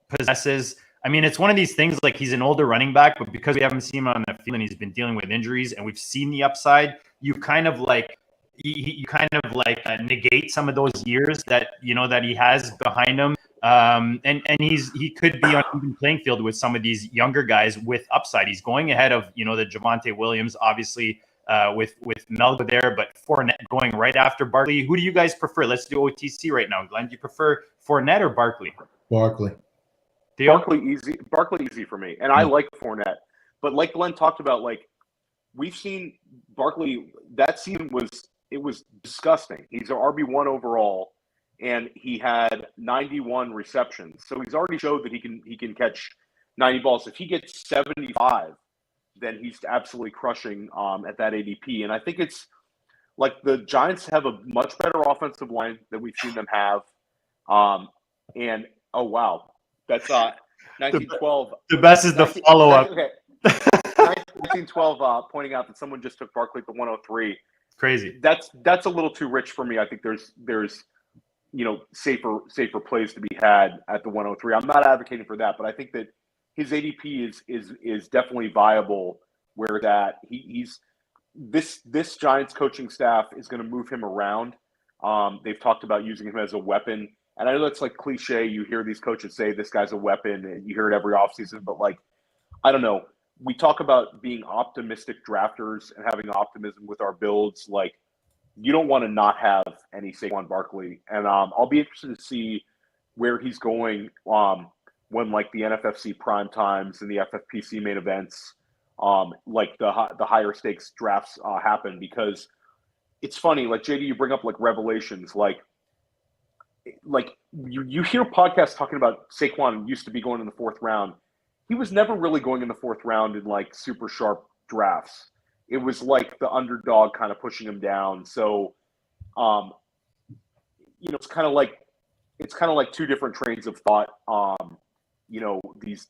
possesses. I mean, it's one of these things, like, he's an older running back, but because we haven't seen him on the field and he's been dealing with injuries and we've seen the upside, you kind of like negate some of those years that he has behind him. And he could be on even playing field with some of these younger guys with upside. He's going ahead of, the Javonte Williams, obviously, with Melgo there, but Fournette going right after Barkley. Who do you guys prefer? Let's do OTC right now. Glenn, do you prefer Fournette or Barkley? Barkley. Barkley easy for me, and I like Fournette. But like Glenn talked about, like, we've seen Barkley. That season was disgusting. He's an RB1 overall, and he had 91 receptions. So he's already showed that he can catch 90 balls. If he gets 75, then he's absolutely crushing at that ADP. And I think it's like the Giants have a much better offensive line than we've seen them have. And oh wow, that's 1912. The best is the follow-up. Okay. 1912 pointing out that someone just took Barkley to 103. Crazy. That's a little too rich for me. I think there's safer plays to be had at the 103. I'm not advocating for that, but I think that his ADP is definitely viable. Where that he's this Giants coaching staff is going to move him around. They've talked about using him as a weapon, and I know that's like cliche. You hear these coaches say this guy's a weapon, and you hear it every offseason. But like, I don't know. We talk about being optimistic drafters and having optimism with our builds. Like, you don't want to not have any Saquon Barkley. And I'll be interested to see where he's going when, like, the NFFC prime times and the FFPC main events, like the higher stakes drafts happen. Because it's funny, like, JD, you bring up, like, revelations. Like you hear podcasts talking about Saquon used to be going in the fourth round. He was never really going in the fourth round in like super sharp drafts. It was like the underdog kind of pushing him down. So, it's kind of like two different trains of thought. These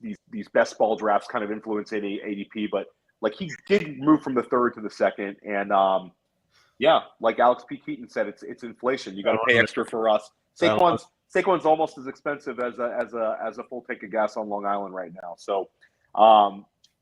best ball drafts kind of influence ADP, but like he did move from the third to the second, and like Alex P. Keaton said, it's inflation. You got to pay extra for us. Saquon's almost as expensive as a full tank of gas on Long Island right now. So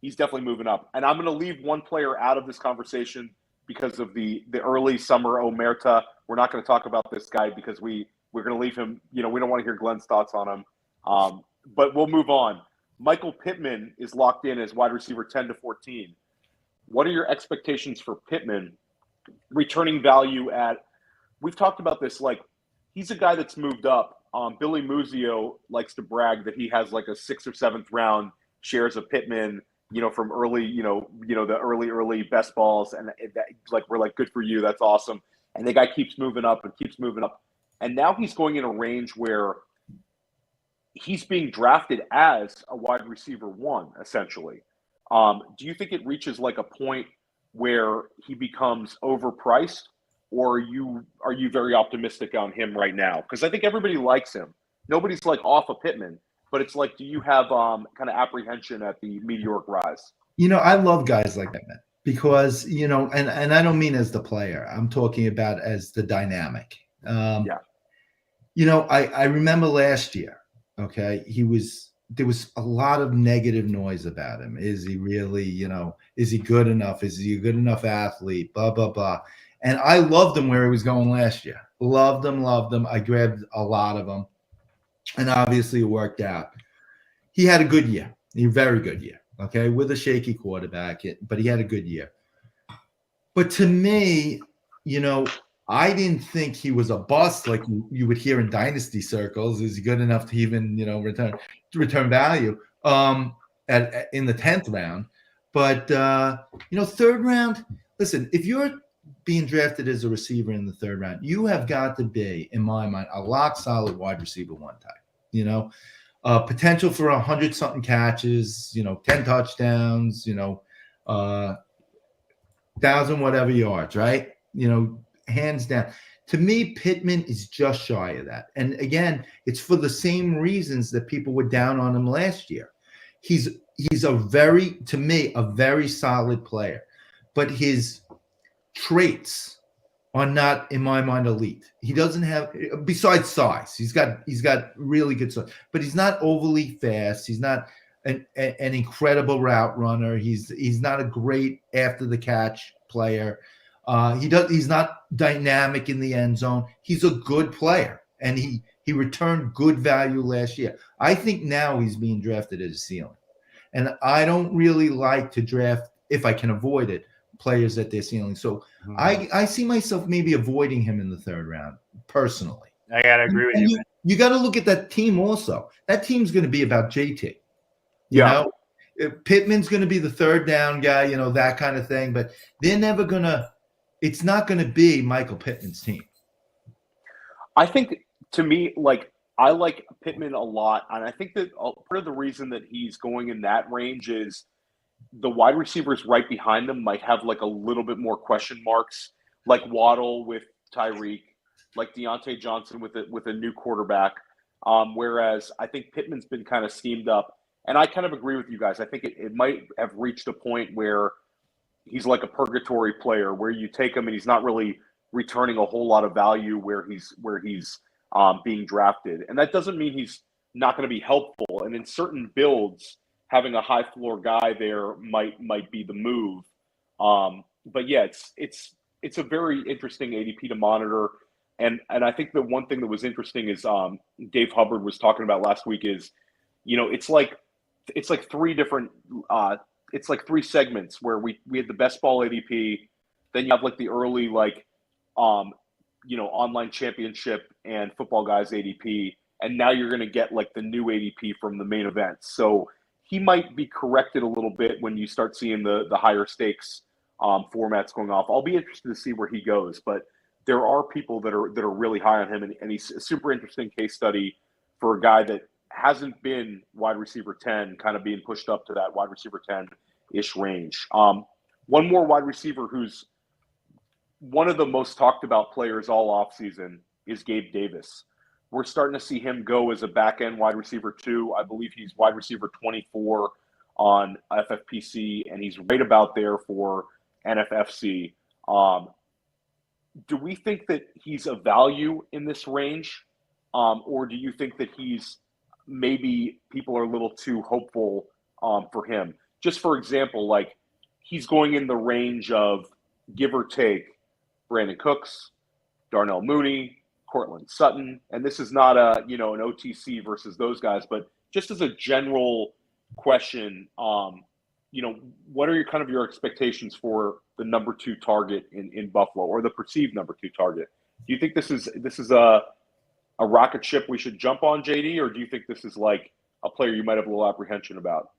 he's definitely moving up. And I'm going to leave one player out of this conversation because of the early summer Omerta. We're not going to talk about this guy because we're going to leave him. We don't want to hear Glenn's thoughts on him. But we'll move on. Michael Pittman is locked in as wide receiver 10 to 14. What are your expectations for Pittman? Returning value we've talked about this, like, he's a guy that's moved up. Billy Muzio likes to brag that he has like a 6th or 7th round shares of Pittman, from early, the early best balls. And we're like, good for you. That's awesome. And the guy keeps moving up and keeps moving up. And now he's going in a range where he's being drafted as a wide receiver 1, essentially. Do you think it reaches like a point where he becomes overpriced? Or are you very optimistic on him right now? Because I think everybody likes him. Nobody's like off of Pittman, but it's like, do you have kind of apprehension at the meteoric rise? I love guys like that, man, because and I don't mean as the player. I'm talking about as the dynamic. I remember last year. Okay, there was a lot of negative noise about him. Is he really? Is he good enough? Is he a good enough athlete? Blah blah blah. And I loved him where he was going last year. Loved him. I grabbed a lot of them. And obviously it worked out. He had a good year. A very good year. Okay. With a shaky quarterback, but he had a good year. But to me, I didn't think he was a bust like you would hear in dynasty circles. Is he good enough to even, return value in the 10th round? But, 3rd round, listen, if you're being drafted as a receiver in the 3rd round, you have got to be, in my mind, a lock solid wide receiver 1 type. Potential for 100-something catches, 10 touchdowns, 1,000 whatever yards, right? Hands down. To me, Pittman is just shy of that. And again, it's for the same reasons that people were down on him last year. He's a very solid player, but his traits are not, in my mind, elite. He doesn't have, besides size, he's got really good size, but he's not overly fast. He's not an incredible route runner. He's not a great after the catch player. He's not dynamic in the end zone. He's a good player, and he returned good value last year. I think now he's being drafted at a ceiling, and I don't really like to draft, if I can avoid it, players at their ceiling. So I see myself maybe avoiding him in the 3rd round personally. I gotta agree with you. You got to look at that team also. That team's going to be about JT. You know, Pittman's going to be the third down guy, that kind of thing. But they're never going to – it's not going to be Michael Pittman's team. I think, to me, I like Pittman a lot. And I think that part of the reason that he's going in that range is the wide receivers right behind them might have a little bit more question marks, like Waddle with Tyreek, like Deontay Johnson with a new quarterback. Whereas I think Pittman's been kind of schemed up. And I kind of agree with you guys. I think it might have reached a point where he's like a purgatory player, where you take him and he's not really returning a whole lot of value where he's being drafted. And that doesn't mean he's not going to be helpful. And in certain builds, having a high floor guy there might be the move. But yeah, it's a very interesting ADP to monitor. And I think the one thing that was interesting is Dave Hubbard was talking about last week is, it's like three different it's like three segments where we had the best ball ADP, then you have the early online championship and football guys ADP, and now you're going to get the new ADP from the main events. So he might be corrected a little bit when you start seeing the higher stakes formats going off. I'll be interested to see where he goes, but there are people that are really high on him, and he's a super interesting case study for a guy that hasn't been wide receiver 10, kind of being pushed up to that wide receiver 10-ish range. One more wide receiver who's one of the most talked about players all offseason is Gabe Davis. We're starting to see him go as a back-end wide receiver 2. I believe he's wide receiver 24 on FFPC, and he's right about there for NFFC. Do we think that he's a value in this range, or do you think that he's maybe people are a little too hopeful for him? Just for example, he's going in the range of, give or take, Brandon Cooks, Darnell Mooney, Cortland Sutton, and this is not an OTC versus those guys, but just as a general question, what are your expectations for the number 2 target in Buffalo, or the perceived number 2 target? Do you think this is a rocket ship we should jump on, JD, or do you think this is a player you might have a little apprehension about?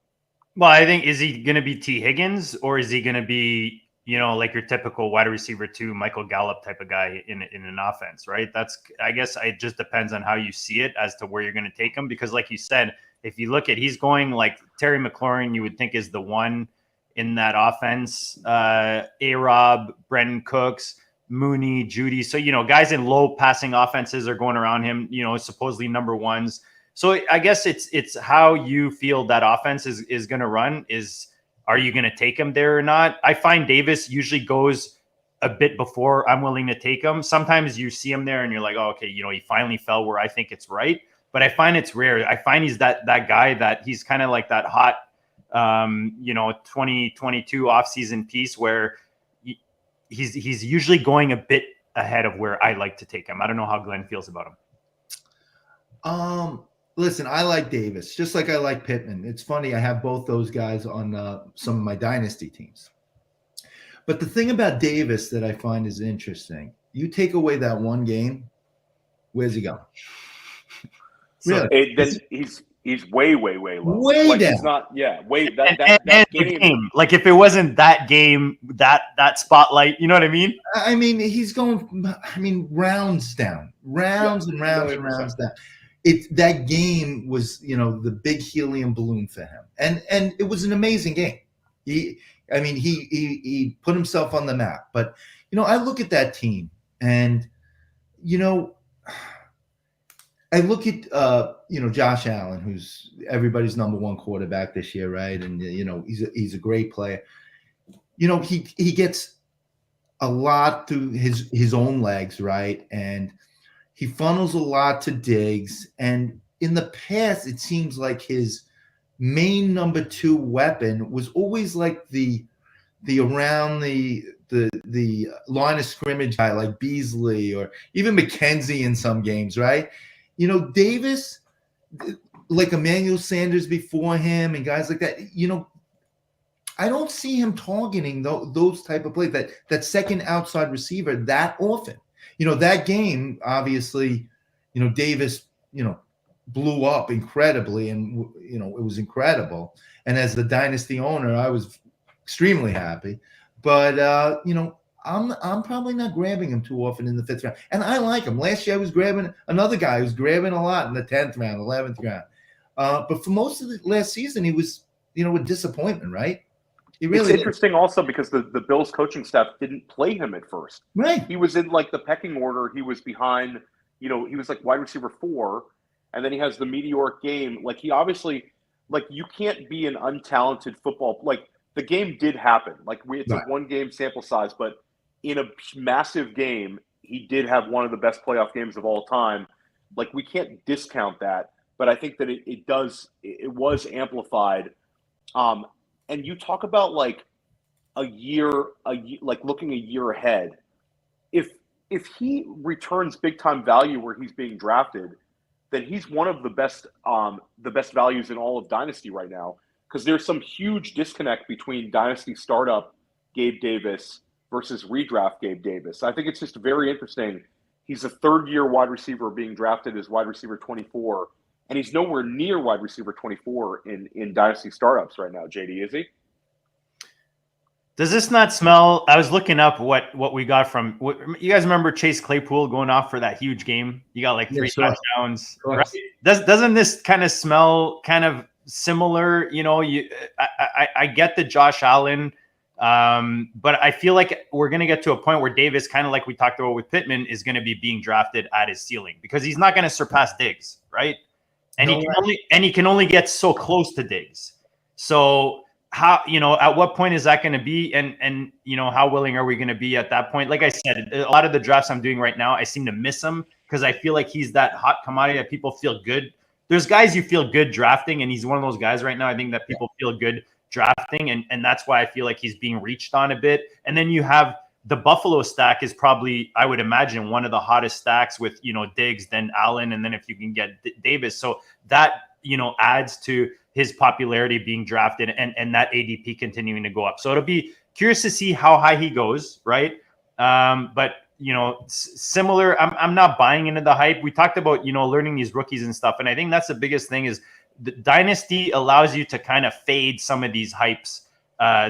Well, I think, is he going to be T. Higgins, or is he going to be, your typical wide receiver 2, Michael Gallup type of guy in an offense, right? I guess it just depends on how you see it as to where you're going to take him. Because like you said, if you look at, he's going Terry McLaurin, you would think is the one in that offense. A-Rob, Brendan Cooks, Mooney, Judy. So, guys in low passing offenses are going around him, supposedly number ones. So I guess it's how you feel that offense is going to run. Are you going to take him there or not? I find Davis usually goes a bit before I'm willing to take him. Sometimes you see him there and you're like, oh, okay, he finally fell where I think it's right. But I find it's rare. I find he's that guy that he's kind of like that hot, 2022 offseason piece where he's usually going a bit ahead of where I like to take him. I don't know how Glenn feels about him. Listen, I like Davis, just like I like Pittman. It's funny, I have both those guys on some of my dynasty teams. But the thing about Davis that I find is interesting, you take away that one game, where's he going? Really? Then he's way low. Way down. He's not, that game. If it wasn't that game, that spotlight, you know what I mean? I mean, he's going, rounds down, rounds and rounds down. That game was, the big helium balloon for him, and it was an amazing game. He put himself on the map. But I look at that team, and I look at Josh Allen, who's everybody's number 1 quarterback this year, right? And he's a great player. He gets a lot through his own legs, right? And he funnels a lot to Diggs, and in the past, it seems like his main number 2 weapon was always the around the line of scrimmage guy, like Beasley or even McKenzie in some games, right? Davis, like Emmanuel Sanders before him, and guys like that. I don't see him targeting those type of plays, that second outside receiver that often. That game, obviously, Davis, blew up incredibly, and it was incredible. And as the dynasty owner, I was extremely happy. But I'm probably not grabbing him too often in the 5th round, and I like him. Last year I was grabbing another guy who was grabbing a lot in the 10th round, 11th round. But for most of the last season, he was a disappointment, right? It's interesting also because the Bills coaching staff didn't play him at first. Right. He was in like the pecking order. He was behind, he was like wide receiver 4, and then he has the meteoric game. Like he obviously, like you can't be an untalented football. Like the game did happen. Like it's a 1-game sample size, but in a massive game, he did have one of the best playoff games of all time. Like we can't discount that, but I think that it was amplified. And you talk about like a year, like looking a year ahead. If he returns big time value where he's being drafted, then he's one of the best values in all of Dynasty right now. Because there's some huge disconnect between Dynasty startup Gabe Davis versus redraft Gabe Davis. I think it's just very interesting. He's a 3rd-year wide receiver being drafted as wide receiver 24. And he's nowhere near wide receiver 24 in Dynasty startups right now, JD, is he? Does this not smell? I was looking up what we got from – you guys remember Chase Claypool going off for that huge game? You got like 3 touchdowns. Right? Doesn't this kind of smell kind of similar? I get the Josh Allen, but I feel like we're going to get to a point where Davis, kind of like we talked about with Pittman, is going to be being drafted at his ceiling because he's not going to surpass Diggs, right? And he can only get so close to Diggs. So how, at what point is that going to be? And how willing are we going to be at that point? Like I said, a lot of the drafts I'm doing right now, I seem to miss him because I feel like he's that hot commodity that people feel good. There's guys you feel good drafting, and he's one of those guys right now. I think that people feel good drafting, and that's why I feel like he's being reached on a bit. And then you have the Buffalo stack is probably, I would imagine, one of the hottest stacks with, Diggs, then Allen, and then if you can get Davis. So that, adds to his popularity being drafted and that ADP continuing to go up. So it'll be curious to see how high he goes, right? But, similar, I'm not buying into the hype. We talked about, learning these rookies and stuff. And I think that's the biggest thing is the Dynasty allows you to kind of fade some of these hypes,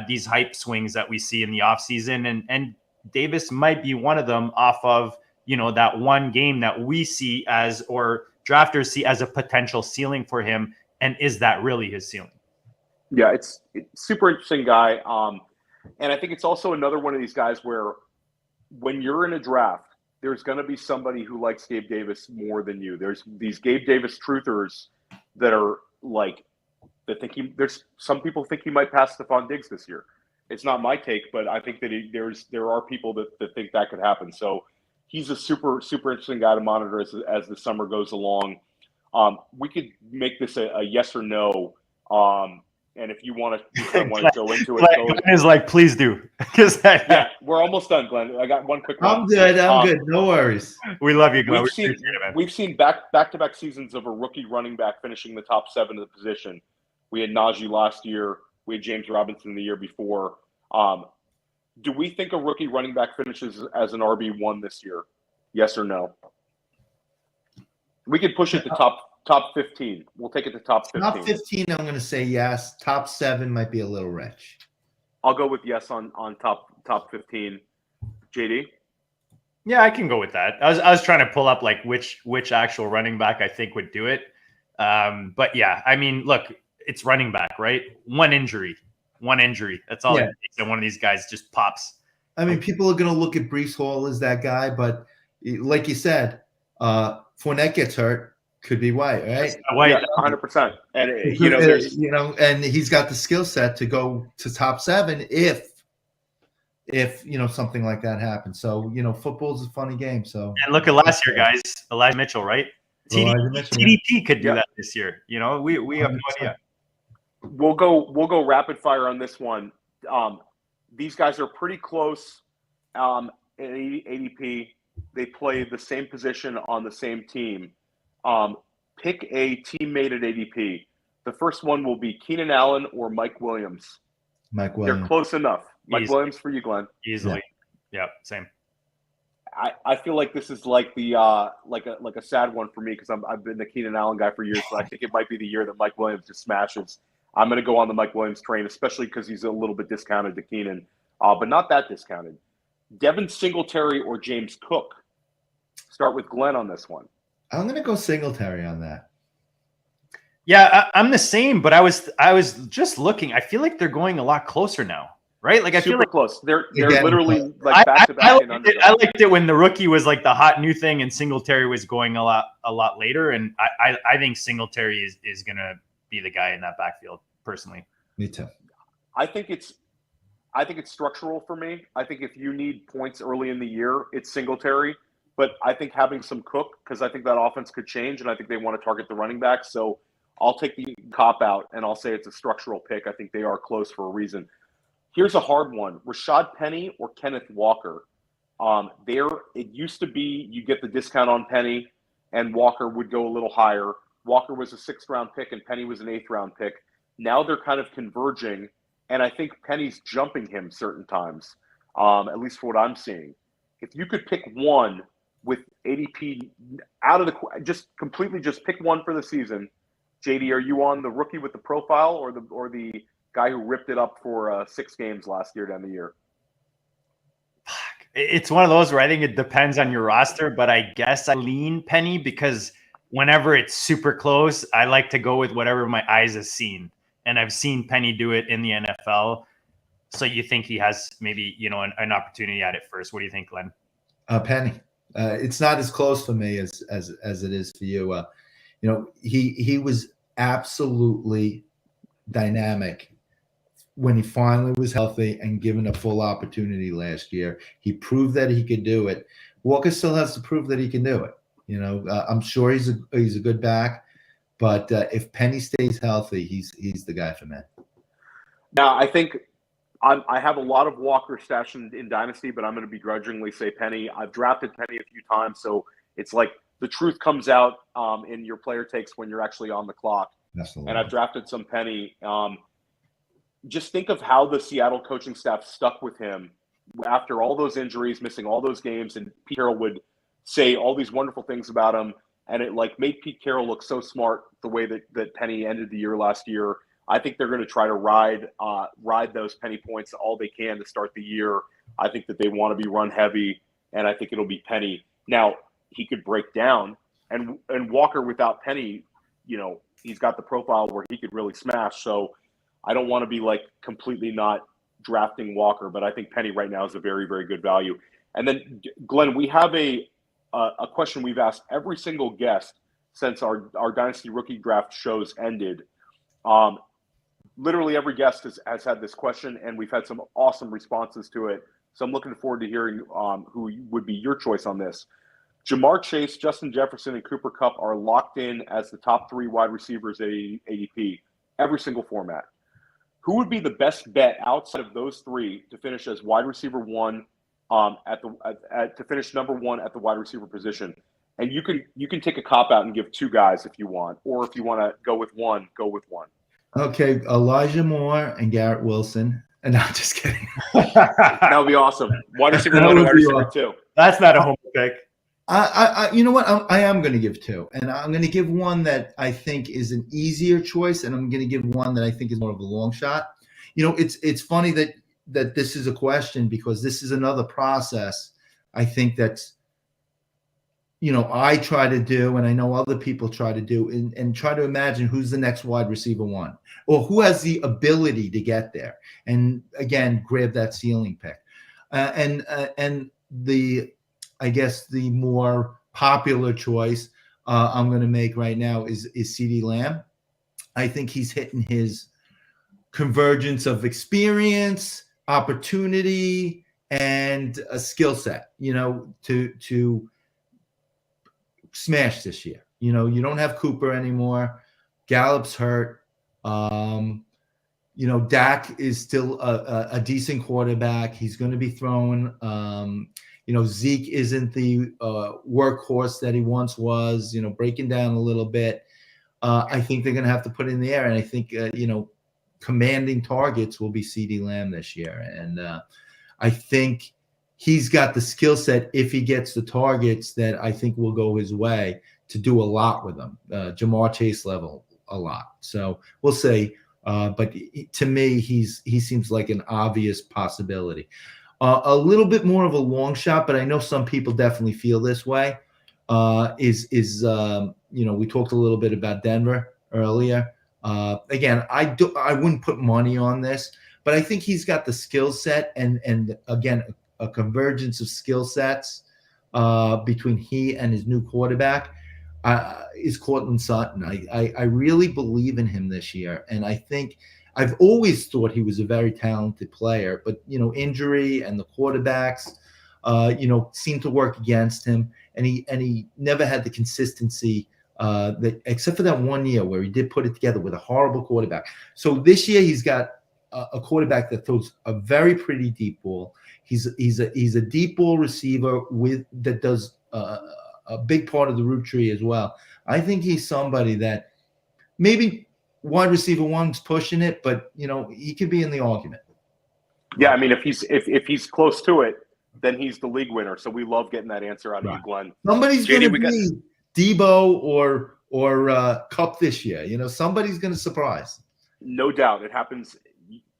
these hype swings that we see in the offseason. And Davis might be one of them off of, that one game that we see or drafters see as a potential ceiling for him. And is that really his ceiling? Yeah, it's super interesting guy. And I think it's also another one of these guys where when you're in a draft, there's going to be somebody who likes Gabe Davis more than you. There's these Gabe Davis truthers that are like, that think there's some people think he might pass Stephon Diggs this year. It's not my take, but I think that there are people that think that could happen. So he's a super, super interesting guy to monitor as the summer goes along. We could make this a yes or no. And if you want to go into it, Glenn is like, please do. Yeah, we're almost done, Glenn. I got one quick one. I'm good. I'm good. No worries. We love you, Glenn. We've seen back-to-back seasons of a rookie running back finishing the top 7 of the position. We had Najee last year. We had James Robinson the year before. Do we think a rookie running back finishes as an RB1 this year? Yes or no? We could push it to top 15. We'll take it to top 15. Top 15, I'm going to say yes. Top 7 might be a little rich. I'll go with yes on top 15. JD? Yeah, I can go with that. I was trying to pull up like which actual running back I think would do it. But yeah, I mean, look, it's running back, right? One injury. That's all it takes. And one of these guys just pops. I mean, people are going to look at Breece Hall as that guy, but like you said, Fournette gets hurt, could be White, right? White, yeah, 100%. And and he's got the skill set to go to top 7 if something like that happens. So football's a funny game. So and look at last year, guys. Elijah Mitchell, right? TDP could do that this year. We have no idea. We'll go rapid fire on this one. These guys are pretty close at ADP. They play the same position on the same team. Pick a teammate at ADP. The first one will be Keenan Allen or Mike Williams. Mike Williams. They're close enough. Mike Williams for you, Glenn. Easily. Yeah, same. I feel like this is like the like a sad one for me because I've been the Keenan Allen guy for years, but I think it might be the year that Mike Williams just smashes. I'm going to go on the Mike Williams train, especially because he's a little bit discounted to Keenan, but not that discounted. Devin Singletary or James Cook? Start with Glenn on this one. I'm going to go Singletary on that. Yeah, I'm the same, but I was just looking. I feel like they're going a lot closer now, right? Like I feel like close. They're Again, literally like back to back. I liked it when the rookie was like the hot new thing, and Singletary was going a lot later. And I think Singletary is going to be the guy in that backfield. Personally, Me too. I think it's structural for me. I think if you need points early in the year, it's Singletary. But I think having some Cook, because I think that offense could change, and I think they want to target the running back. So I'll take the cop out, and I'll say it's a structural pick. I think they are close for a reason. Here's a hard one: Rashad Penny or Kenneth Walker. It used to be you get the discount on Penny, and Walker would go a little higher. Walker was a 6th-round pick, and Penny was an 8th-round pick. Now they're kind of converging, and I think Penny's jumping him certain times, at least for what I'm seeing. If you could pick one with ADP out of the – just pick one for the season, JD, are you on the rookie with the profile or the guy who ripped it up for 6 games last year down the year? It's one of those where I think it depends on your roster, but I guess I lean Penny because whenever it's super close, I like to go with whatever my eyes have seen. And I've seen Penny do it in the NFL. So you think he has maybe, an opportunity at it first. What do you think, Glenn? Penny. It's not as close for me as it is for you. He was absolutely dynamic when he finally was healthy and given a full opportunity last year. He proved that he could do it. Walker still has to prove that he can do it. I'm sure he's a good back. But if Penny stays healthy, he's the guy for me. Now, I think I have a lot of Walker stashed in Dynasty, but I'm going to begrudgingly say Penny. I've drafted Penny a few times, so it's like the truth comes out in your player takes when you're actually on the clock. Absolutely. And I've drafted some Penny. Just think of how the Seattle coaching staff stuck with him after all those injuries, missing all those games, and Pete Carroll would say all these wonderful things about him. And it made Pete Carroll look so smart the way that Penny ended the year last year. I think they're going to try to ride those Penny points all they can to start the year. I think that they want to be run heavy, and I think it'll be Penny. Now, he could break down, and Walker without Penny, he's got the profile where he could really smash. So I don't want to be completely not drafting Walker, but I think Penny right now is a very, very good value. And then, Glenn, we have a question we've asked every single guest since our Dynasty Rookie Draft shows ended. Literally every guest has had this question, and we've had some awesome responses to it. So I'm looking forward to hearing who would be your choice on this. Jamar Chase, Justin Jefferson, and Cooper Kupp are locked in as the top 3 wide receivers at ADP, every single format. Who would be the best bet outside of those 3 to finish as wide receiver 1 to finish number 1 at the wide receiver position? And you can take a cop out and give 2 guys if you want, or if you want to go with one, go with one. Okay, Elijah Moore and Garrett Wilson. And no, I'm just kidding. That would be awesome. Wide receiver 1 and wide receiver 2. That's not a home pick. You know what? I am going to give 2, and I'm going to give one that I think is an easier choice, and I'm going to give one that I think is more of a long shot. It's funny that this is a question because this is another process I think that's, I try to do, and I know other people try to do, and try to imagine who's the next wide receiver 1 or who has the ability to get there. And again, grab that ceiling pick. And I guess the more popular choice I'm going to make right now is CeeDee Lamb. I think he's hitting his convergence of experience, opportunity, and a skill set, to smash this year. You don't have Cooper anymore. Gallup's hurt. Dak is still a decent quarterback. He's going to be throwing. Zeke isn't the workhorse that he once was, breaking down a little bit. I think they're going to have to put it in the air. And I think, commanding targets will be CeeDee Lamb this year. And I think he's got the skill set if he gets the targets that I think will go his way to do a lot with them. Jamar Chase level a lot. So we'll see. But to me, he seems like an obvious possibility. A little bit more of a long shot, but I know some people definitely feel this way. We talked a little bit about Denver earlier. Again, I wouldn't put money on this, but I think he's got the skill set and again a convergence of skill sets between he and his new quarterback. Is Cortland Sutton. I really believe in him this year, and I think I've always thought he was a very talented player, but injury and the quarterbacks, seemed to work against him, and he never had the consistency that except for that 1 year where he did put it together with a horrible quarterback. So this year he's got a quarterback that throws a very pretty deep ball. He's a deep ball receiver that does a big part of the route tree as well. I think he's somebody that maybe wide receiver one's pushing it, but he could be in the argument. Yeah, I mean, if he's close to it, then he's the league winner. So we love getting that answer out of you, Glenn. Somebody's going to be Debo or Cup this year. Somebody's going to surprise. No doubt, it happens.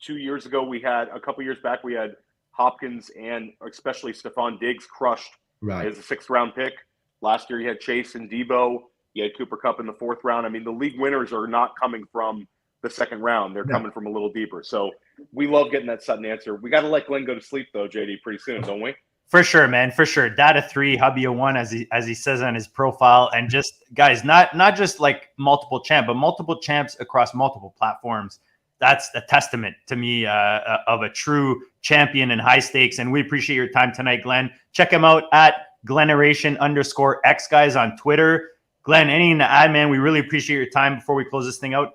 2 years ago, a couple years back, we had Hopkins and especially Stephon Diggs crushed as a 6th round pick. Last year, you had Chase and Debo. You had Cooper Kupp in the 4th round. I mean, the league winners are not coming from the 2nd round. They're coming from a little deeper. So we love getting that sudden answer. We got to let Glenn go to sleep, though, JD, pretty soon, don't we? For sure, man. For sure. Data 3, hubby 1, as he says on his profile. And just, guys, not just like multiple champ, but multiple champs across multiple platforms. That's a testament to me of a true champion in high stakes. And we appreciate your time tonight, Glenn. Check him out at Glenneration_X, guys, on Twitter. Glenn, anything to add, man? We really appreciate your time before we close this thing out.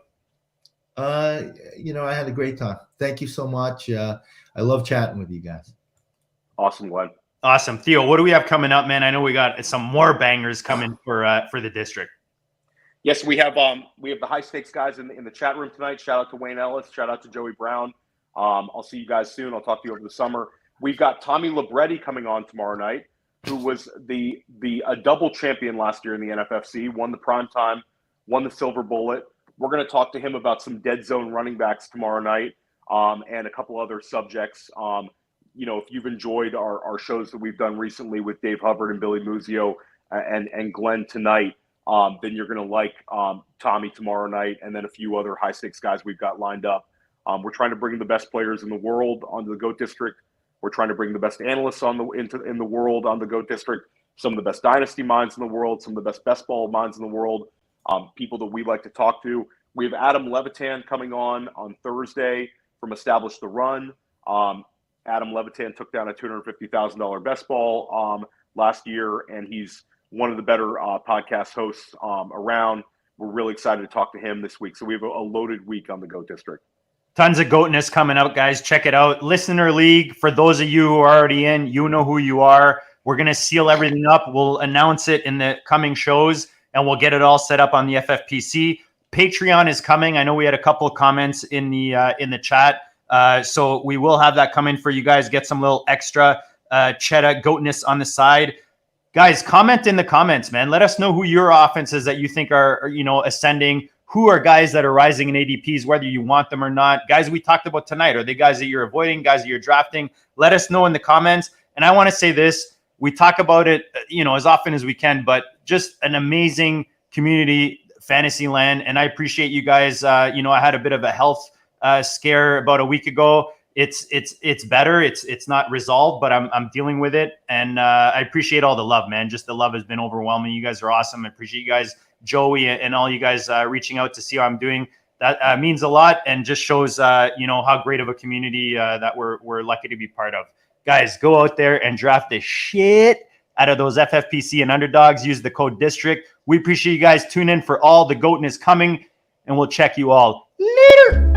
I had a great time. Thank you so much. I love chatting with you guys. Awesome, Glenn. Awesome. Theo, what do we have coming up, man? I know we got some more bangers coming for the district. Yes, we have the high stakes guys in the chat room tonight. Shout out to Wayne Ellis. Shout out to Joey Brown. I'll see you guys soon. I'll talk to you over the summer. We've got Tommy Libretti coming on tomorrow night, who was a double champion last year in the NFFC, won the primetime, won the silver bullet. We're going to talk to him about some dead zone running backs tomorrow night, and a couple other subjects. If you've enjoyed our shows that we've done recently with Dave Hubbard and Billy Muzio and Glenn tonight, then you're going to like Tommy tomorrow night, and then a few other high stakes guys we've got lined up. We're trying to bring the best players in the world onto the GOAT District. We're trying to bring the best analysts in the world on the GOAT District, some of the best dynasty minds in the world, some of the best ball minds in the world, people that we like to talk to. We have Adam Levitan coming on Thursday from Establish the Run. Adam Levitan took down a $250,000 best ball last year, and he's one of the better podcast hosts around. We're really excited to talk to him this week. So we have a loaded week on the GOAT District. Tons of GOATness coming out, guys. Check it out. Listener League, for those of you who are already in, you know who you are. We're going to seal everything up. We'll announce it in the coming shows, and we'll get it all set up on the FFPC. Patreon is coming. I know we had a couple of comments in the chat. So we will have that coming for you guys. Get some little extra cheddar GOATness on the side. Guys, comment in the comments, man. Let us know who your offenses that you think are ascending. Who are guys that are rising in ADPs, whether you want them or not. Guys we talked about tonight, are they guys that you're avoiding, guys that you're drafting? Let us know in the comments. And I want to say this, we talk about it, as often as we can, but just an amazing community, Fantasyland. And I appreciate you guys. I had a bit of a health scare about a week ago. It's better. It's not resolved, but I'm dealing with it. And I appreciate all the love, man. Just the love has been overwhelming. You guys are awesome. I appreciate you guys, Joey, and all you guys reaching out to see how I'm doing. That means a lot and just shows, how great of a community that we're lucky to be part of. Guys, go out there and draft the shit out of those FFPC and underdogs. Use the code DISTRICT. We appreciate you guys. Tune in for all the GOATness coming, and we'll check you all later.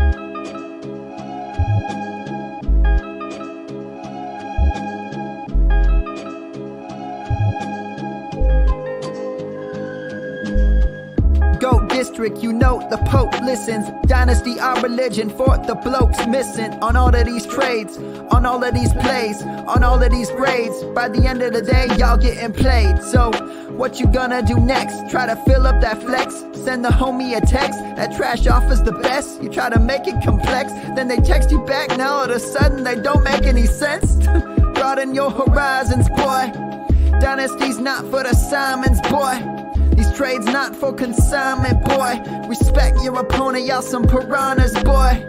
district, you know the Pope listens. Dynasty, our religion, for the blokes missing. On all of these trades, on all of these plays, on all of these grades. By the end of the day, y'all getting played. So, what you gonna do next? Try to fill up that flex? Send the homie a text? That trash offer's the best? You try to make it complex, then they text you back. Now all of a sudden, they don't make any sense. Broaden your horizons, boy. Dynasty's not for the Simons, boy. These trades not for consignment, boy. Respect your opponent, y'all some piranhas, boy.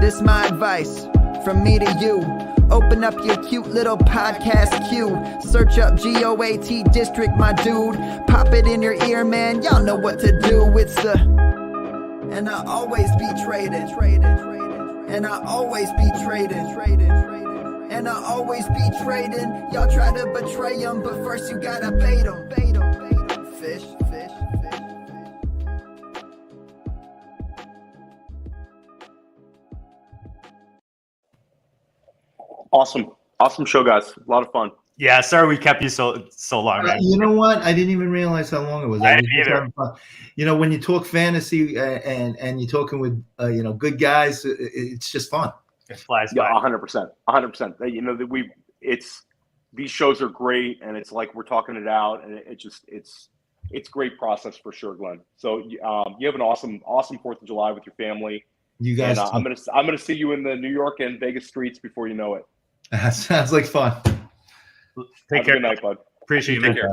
This my advice from me to you. Open up your cute little podcast queue. Search up GOAT District, my dude. Pop it in your ear, man. Y'all know what to do. It's the and I always be traded. And I always be traded. And I always be trading. Y'all try to betray them, but first you gotta bait them. Fish. Awesome show, guys. A lot of fun. Yeah, sorry we kept you so long, man. You know what? I didn't even realize how long it was. I was didn't just either. having fun. You know, when you talk fantasy and you're talking with good guys, it's just fun. It flies Yeah, by. 100%. You know that these shows are great, and it's like we're talking it out, and it's great process for sure, Glenn. So you have an awesome 4th of July with your family. You guys, and I'm gonna see you in the New York and Vegas streets before you know it. that sounds like fun. Take Have care. a good night, bud. Appreciate you, Take man. care.